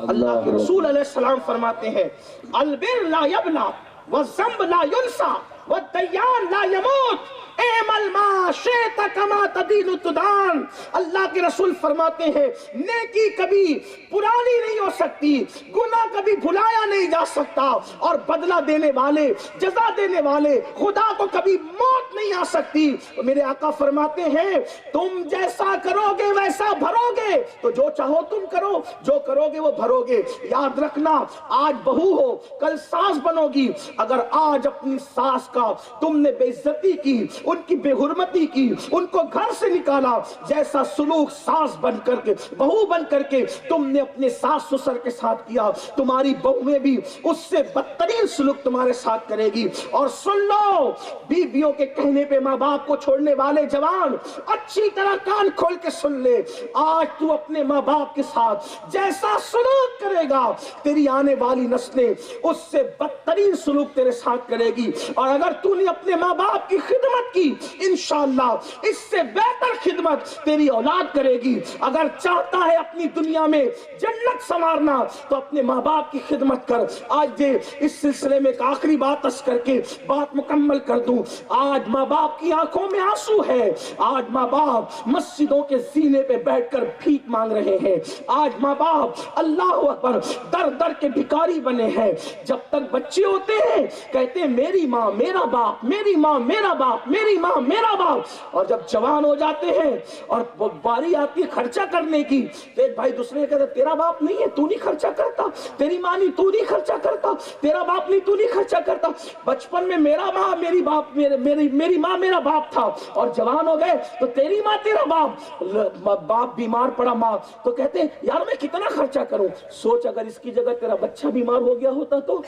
اللہ کے رسول علیہ السلام فرماتے ہیں البر لا یبلا والذنب لا ینسا والدیان لا یموت اعمل ما شئت کما تدین تدان. اللہ کے رسول فرماتے ہیں نیکی کبھی پرانی نہیں ہو سکتی، گناہ کبھی بھلایا نہیں جا سکتا، اور بدلہ دینے والے، جزا دینے والے خدا کو کبھی موت نہیں آ سکتی. میرے آقا فرماتے ہیں تم جیسا کرو گے ویسا بھرو گے، تو جو چاہو تم کرو، جو کرو گے وہ بھرو گے. یاد رکھنا آج بہو ہو کل ساس بنو گی، اگر آج اپنی ساس کا تم نے بے عزتی کی، ان کی بے حرمتی کی، ان کو گھر سے نکالا، جیسا سلوک ساس بن کر کے، بہو بن کر کے تم نے اپنے ساس سسر کے ساتھ کیا، تمہاری بہویں بھی اس سے بدترین سلوک تمہارے ساتھ کرے گی. اور سن لو بیویوں کے کہنے پہ ماں باپ کو چھوڑنے والے جوان اچھی طرح کان کھول کے سن لے، آج تو اپنے ماں باپ کے ساتھ جیسا سلوک کرے گا تیری آنے والی نسلیں اس سے بدترین سلوک تیرے ساتھ کرے گی. اور اگر تو نے اپنے ماں باپ کی خدمت کی کی انشاءاللہ اس سے بہتر خدمت تیری اولاد کرے گی۔ اگر چاہتا ہے اپنی دنیا میں جنت سنوارنا تو اپنے ماں باپ کی خدمت کر۔ آج دے اس سلسلے میں ایک آخری بات عرض کر کے بات مکمل کر دوں۔ آج ماں باپ کی آنکھوں میں آنسو ہے، آج ماں باپ مسجدوں کے زینے پہ بیٹھ کر بھیک مانگ رہے ہیں، آج ماں باپ اللہ اکبر در در کے بھکاری بنے ہیں۔ جب تک بچے ہوتے ہیں کہتے ہیں میری ماں میرا باپ، میری ماں میرا باپ، میری ماں میرا باپ، اور جب جوان ہو جاتے ہیں اور باری آتی ہے خرچہ کرنے کی تو ایک بھائی دوسرے کہتا ہے تیرا باپ نہیں ہے تو نہیں خرچہ کرتا، تیری ماں نہیں تو نہیں خرچہ کرتا، تیرا باپ نہیں تو نہیں خرچہ کرتا۔ بچپن میں میرا ماں میری باپ میری ماں میرا باپ تھا، اور جوان ہو گئے تو تیری ماں تیرا باپ، باپ بیمار پڑا ماں تو کہتے ہیں یار میں کتنا خرچہ کروں۔ سوچ اگر اس کی جگہ تیرا بچہ بیمار ہو گیا ہوتا تو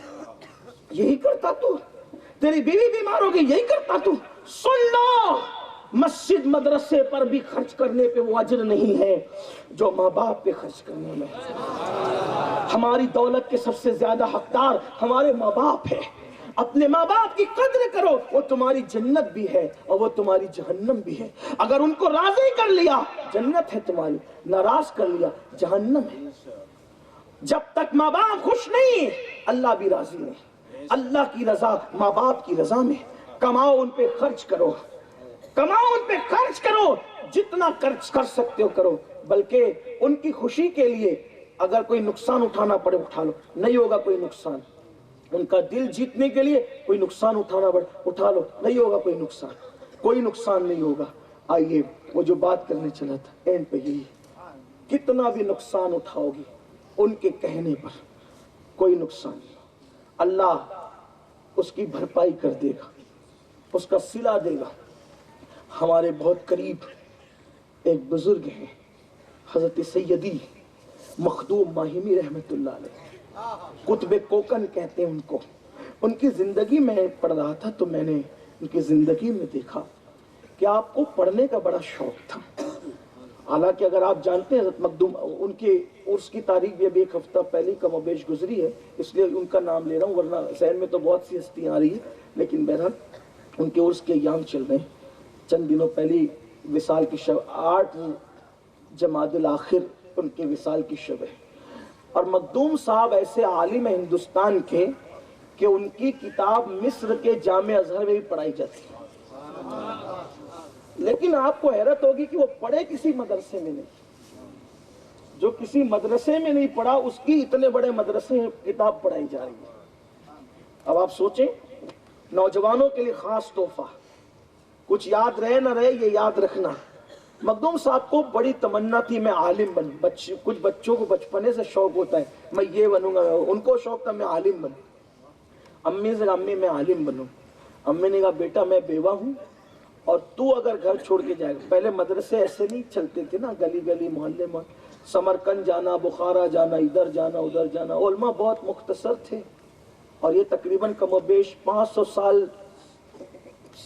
یہی کرتا تو، تیری بیوی بیمار ہو گئی یہی کرتا تو۔ سن لو، مسجد مدرسے پر بھی خرچ کرنے پہ وہ اجر نہیں ہے جو ماں باپ پہ خرچ کرنے میں۔ ہماری دولت کے سب سے زیادہ حقدار ہمارے ماں باپ ہیں۔ اپنے ماں باپ کی قدر کرو، وہ تمہاری جنت بھی ہے اور وہ تمہاری جہنم بھی ہے۔ اگر ان کو راضی کر لیا جنت ہے تمہاری، ناراض کر لیا جہنم ہے۔ جب تک ماں باپ خوش نہیں اللہ بھی راضی نہیں۔ اللہ کی رضا ماں باپ کی رضا میں، کماؤ ان پہ خرچ کرو، کماؤ ان پہ خرچ کرو، جتنا خرچ کر سکتے ہو کرو، بلکہ ان کی خوشی کے لیے اگر کوئی نقصان اٹھانا پڑے اٹھا لو، نہیں ہوگا کوئی نقصان۔ ان کا دل جیتنے کے لیے کوئی نقصان اٹھانا پڑے اٹھا لو، نہیں ہوگا کوئی نقصان، کوئی نقصان نہیں ہوگا۔ آئیے وہ جو بات کرنے چلا تھا اینڈ پہ یہی، کتنا بھی نقصان اٹھاؤ گی ان کے کہنے پر کوئی نقصان نہیں، اللہ اس کی بھرپائی کر دے گا، اس کا صلہ دے گا۔ ہمارے بہت قریب ایک بزرگ ہیں حضرت سیدی مخدوم ماہمی رحمت اللہ علیہ، قطب کوکن کہتے ہیں ان کو۔ ان کی زندگی میں پڑھ رہا تھا تو میں نے ان کی زندگی میں دیکھا کہ آپ کو پڑھنے کا بڑا شوق تھا۔ حالانکہ اگر آپ جانتے ہیں حضرت مخدوم، ان کے عرس کی تاریخ بھی ابھی ایک ہفتہ پہلے کم و بیش گزری ہے، اس لیے ان کا نام لے رہا ہوں، ورنہ ذہن میں تو بہت سی ہستیاں آ رہی ہیں، لیکن بہرحال ان کے عرس کے ایام چل رہے ہیں۔ چند دنوں پہلے وصال کی شب 8 جمادی الاخر ان کے وصال کی شب ہے۔ اور مخدوم صاحب ایسے عالم ہیں ہندوستان کے کہ ان کی کتاب مصر کے جامع ازہر میں بھی پڑھائی جاتی ہے، لیکن آپ کو حیرت ہوگی کہ وہ پڑھے کسی مدرسے میں نہیں۔ جو کسی مدرسے میں نہیں پڑھا اس کی اتنے بڑے مدرسے میں کتاب پڑھائی جا رہی ہے۔ اب آپ سوچیں، نوجوانوں کے لیے خاص تحفہ، کچھ یاد رہے نہ رہے یہ یاد رکھنا، مخدوم صاحب کو بڑی تمنا تھی میں عالم بنوں۔ کچھ بچوں کو بچپنے سے شوق ہوتا ہے میں یہ بنوں گا، ان کو شوق تھا میں عالم بنوں۔ امی سے امی میں عالم بنوں، امی نے کہا بیٹا میں بیوہ ہوں اور تو اگر گھر چھوڑ کے جائے گا، پہلے مدرسے ایسے نہیں چلتے تھے نا، گلی گلی محلے میں، سمرقند جانا، بخارا جانا، ادھر جانا ادھر جانا، علماء بہت مختصر تھے، اور یہ تقریباً کم و بیش 500 سال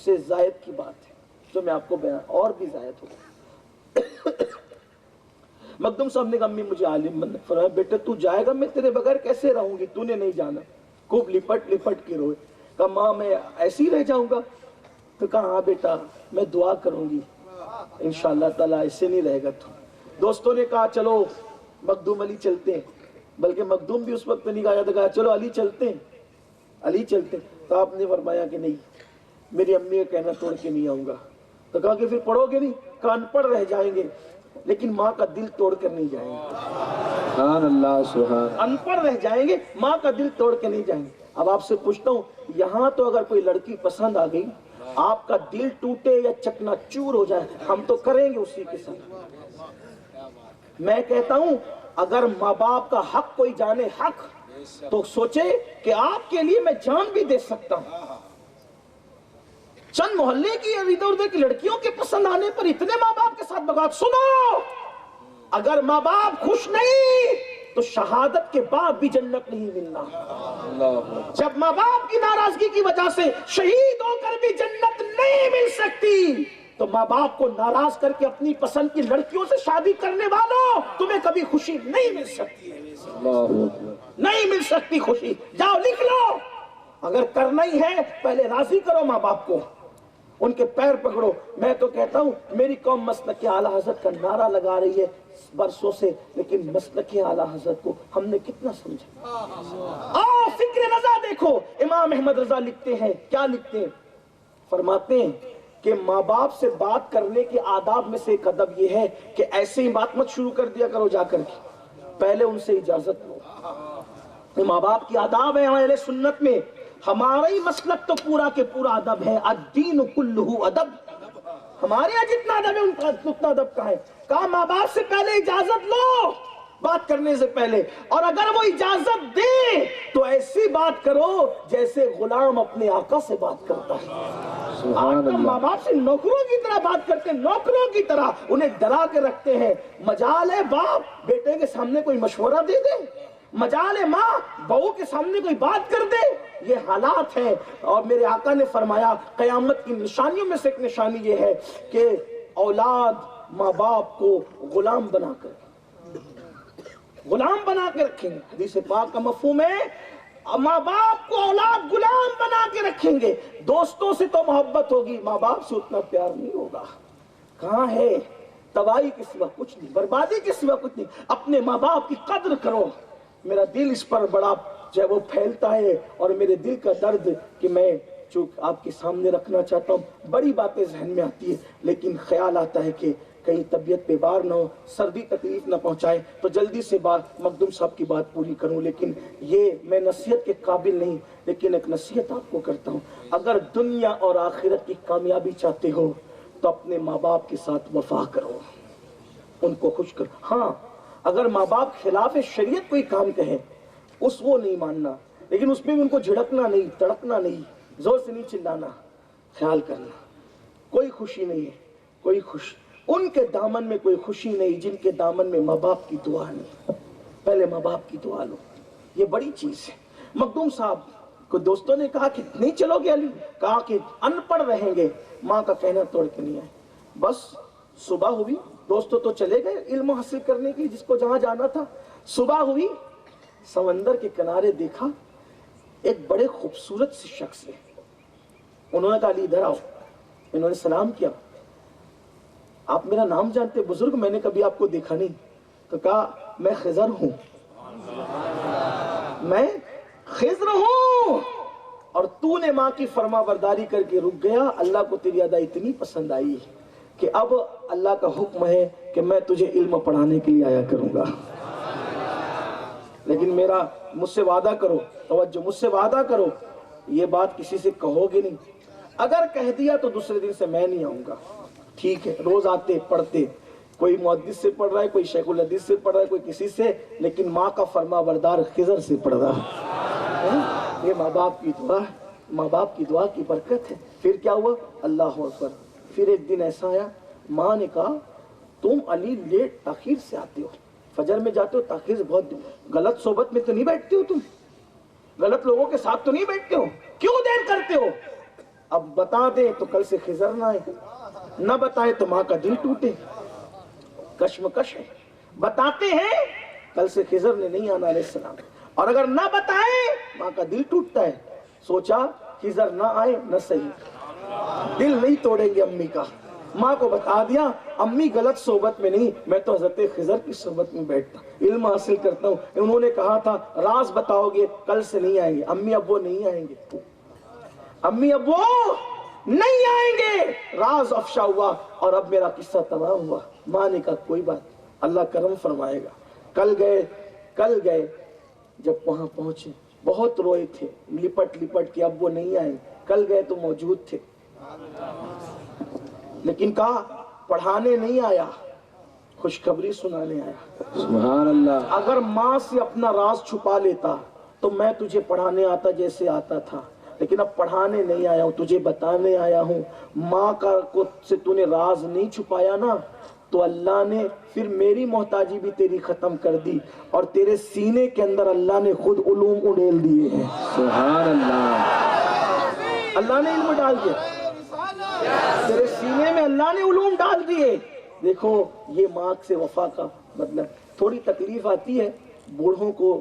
سے زائد کی بات ہے جو میں آپ کو بیان، اور بھی زائد ہوگا۔ مخدوم صاحب نے کہا امی مجھے عالم بننا، فرمایا بیٹا تو جائے گا میں تیرے بغیر کیسے رہوں گی، تو نے نہیں جانا۔ خوب لپٹ لپٹ کے روئے، کہا ماں میں ایسے ہی رہ جاؤں گا؟ تو کہا ہاں بیٹا میں دعا کروں گی انشاءاللہ تعالیٰ ایسے نہیں رہے گا تو۔ دوستوں نے کہا چلو مخدوم علی چلتے ہیں، بلکہ مخدوم بھی اس وقت نہیں کہا جاتا، کہا چلو علی چلتے ہیں، علی چلتے ہیں۔ تو آپ نے فرمایا کہ نہیں، میری امی کا کہنا توڑ کے نہیں آؤں گا۔ تو کہا کہ پھر پڑھو گے نہیں؟ کہا ان پڑھ رہ جائیں گے لیکن ماں کا دل توڑ کر نہیں جائیں گے۔ سبحان اللہ سبحان، ان پڑھ رہ جائیں گے، ماں کا دل توڑ کے نہیں جائیں گے۔ اب آپ سے پوچھتا ہوں، یہاں تو اگر کوئی لڑکی پسند آ گئی، آپ کا دل ٹوٹے یا چکنا چور ہو جائے ہم تو کریں گے اسی کے ساتھ۔ میں کہتا ہوں اگر ماں باپ کا حق کوئی جانے حق تو سوچے کہ آپ کے لیے میں جان بھی دے سکتا ہوں۔ چند محلے کی ادھر ادھر کی لڑکیوں کے پسند آنے پر اتنے ماں باپ کے ساتھ بغاوت۔ سنو، اگر ماں باپ خوش نہیں تو شہادت کے بعد بھی جنت نہیں ملنا۔ جب ماں باپ کی ناراضگی کی وجہ سے شہید ہو کر بھی جنت نہیں مل سکتی تو ماں باپ کو ناراض کر کے اپنی پسند کی لڑکیوں سے شادی کرنے والوں تمہیں کبھی خوشی نہیں مل سکتی، نہیں مل سکتی خوشی۔ جاؤ لکھ لو، اگر کرنا ہی ہے پہلے راضی کرو ماں باپ کو، ان کے پیر پکڑو. میں تو کہتا ہوں میری قوم مسلک اعلیٰ حضرت کا نعرہ لگا رہی ہے برسوں سے, لیکن مسلک اعلیٰ حضرت کو ہم نے کتنا سمجھا. آؤ فکر رضا دیکھو, امام احمد رضا لکھتے ہیں, کیا لکھتے ہیں, فرماتے ہیں کہ ماں باپ سے بات کرنے کے آداب میں سے ایک ادب یہ ہے کہ ایسے ہی بات مت شروع کر دیا کرو جا کر کے, پہلے ان سے اجازت لو. یہ ماں باپ کی آداب ہے اہل سنت میں. ہمارا ہی مسلک تو پورا کے پورا ادب ہے, الدین کلہ ادب. ہمارے یہاں جتنا ادب ہے ان کا اتنا ادب کا ہے. کہا ماں باپ سے پہلے اجازت لو بات کرنے سے پہلے, اور اگر وہ اجازت دے تو ایسی بات کرو جیسے غلام اپنے آقا سے بات کرتا ہے. آج تو ماں باپ سے نوکروں کی طرح بات کرتے ہیں, نوکروں کی طرح انہیں ڈرا کے رکھتے ہیں. مجال ہے باپ بیٹے کے سامنے کوئی مشورہ دے دے, مجال ہے ماں بہو کے سامنے کوئی بات کر دے. یہ حالات ہیں. اور میرے آقا نے فرمایا قیامت کی نشانیوں میں سے ایک نشانی یہ ہے کہ اولاد ماں باپ کو غلام بنا کے رکھیں گے. حدیث پاک کا مفہوم ہے ماں باپ کو اولاد غلام بنا کے رکھیں گے. دوستوں سے تو محبت ہوگی, ماں باپ سے اتنا پیار نہیں ہوگا. کہاں ہے تباہی کے سوا کچھ نہیں, بربادی کے سوا کچھ نہیں. اپنے ماں باپ کی قدر کرو. میرا دل اس پر بڑا جو ہے وہ پھیلتا ہے, اور میرے دل کا درد کہ میں جو آپ کے سامنے رکھنا چاہتا ہوں, بڑی باتیں ذہن میں آتی ہے, لیکن خیال آتا ہے کہ کہیں طبیعت پہ بار نہ ہو, سردی تکلیف نہ پہنچائے, تو جلدی سے بات مخدوم صاحب کی بات پوری کروں. لیکن یہ میں نصیحت کے قابل نہیں, لیکن ایک نصیحت آپ کو کرتا ہوں. اگر دنیا اور آخرت کی کامیابی چاہتے ہو تو اپنے ماں باپ کے ساتھ وفا کرو, ان کو خوش کرو. ہاں اگر ماں باپ خلاف شریعت کوئی کام کہیں اس وہ نہیں ماننا, لیکن اس میں بھی ان کو جھڑکنا نہیں, تڑپنا نہیں, زور سے نہیں چلانا. خیال کرنا کوئی خوشی نہیں ہے, کوئی خوشی ان کے دامن میں کوئی خوشی نہیں جن کے دامن میں ماں باپ کی دعا نہیں. پہلے ماں باپ کی دعا لو, یہ بڑی چیز ہے. مخدوم صاحب کو دوستوں نے کہا کہ نہیں چلو گے علی, کہا کہ ان پڑھ رہیں گے. ماں کا کہنا توڑ کے نہیں آئے. بس صبح ہوئی, دوستوں تو چلے گئے علم حاصل کرنے کی جس کو جہاں جانا تھا. صبح ہوئی, سمندر کے کنارے دیکھا ایک بڑے خوبصورت سے شخص ہے. انہوں نے کہا علی ادھر آؤ. انہوں نے سلام کیا, آپ میرا نام جانتے بزرگ؟ میں نے کبھی آپ کو دیکھا نہیں. تو کہا میں خضر ہوں, میں خضر ہوں, اور تو نے ماں کی فرما برداری کر کے رک گیا. اللہ کو تیری ادا اتنی پسند آئی کہ اب اللہ کا حکم ہے کہ میں تجھے علم پڑھانے کے لیے آیا کروں گا. لیکن مجھ سے وعدہ کرو, توجہ, مجھ سے وعدہ کرو, یہ بات کسی سے کہو گے نہیں. اگر کہہ دیا تو دوسرے دن سے میں نہیں آؤں گا. ٹھیک ہے, روز آتے پڑھتے, کوئی محدث سے پڑھ رہا ہے, کوئی شیخ الحدیث سے پڑھ رہا ہے, کوئی کسی سے, لیکن ماں کا فرما بردار خضر سے پڑھ رہا ہے. یہ ماں باپ کی دعا, ماں باپ کی دعا کی برکت ہے. پھر کیا ہوا, اللہ اکبر. پھر ایک دن ایسا آیا, ماں نے کہا تم علی لیٹ تاخیر سے آتے ہو, فجر میں جاتے ہو, تاخیر سے بہت غلط صحبت میں تو نہیں بیٹھتے ہو, تم غلط لوگوں کے ساتھ تو نہیں بیٹھتے ہو, کیوں دیر کرتے ہو؟ اب بتا دیں تو کل سے خضر نہ آئے, نہ بتائے تو ماں کا دل ٹوٹے. کشمکش ہے. بتاتے ہیں کل سے خضر نے نہیں آنا علیہ السلام, اور اگر نہ بتائے ماں کا دل ٹوٹتا ہے. سوچا خضر نہ آئے نہ صحیح, دل نہیں توڑیں گے امی کا. ماں کو بتا دیا امی غلط صحبت میں نہیں, میں تو حضرت خضر کی صحبت میں بیٹھتا, علم حاصل کرتا ہوں. انہوں نے کہا تھا راز بتاؤ گے, کل سے نہیں آئیں گے. امی اب وہ نہیں آئیں گے, امی اب وہ نہیں آئیں گے. راز افشا ہوا اور اب میرا قصہ تمام ہوا. ماں نے کہا کوئی بات, اللہ کرم فرمائے گا. کل گئے, جب وہاں پہنچے بہت روئے تھے, لپٹ کے, اب وہ نہیں آئے. کل گئے تو موجود تھے, لیکن کہا پڑھانے نہیں آیا, خوشخبری سنانے آیا. سبحان اللہ. اگر ماں سے اپنا راز چھپا لیتا تو میں تجھے پڑھانے آتا جیسے آتا تھا, لیکن اب پڑھانے نہیں آیا ہوں, تجھے بتانے آیا ہوں. ماں کا سے تو نے راز نہیں چھپایا نا, تو اللہ نے پھر میری محتاجی بھی تیری ختم کر دی, اور تیرے سینے کے اندر اللہ نے خود علوم اڈیل دیے ہیں. سبحان اللہ. اللہ نے علم ڈال دیا تیرے سینے میں, اللہ نے علوم ڈال دیے. دیکھو یہ ماں سے وفا کا مطلب. تھوڑی تکلیف آتی ہے بوڑھوں کو,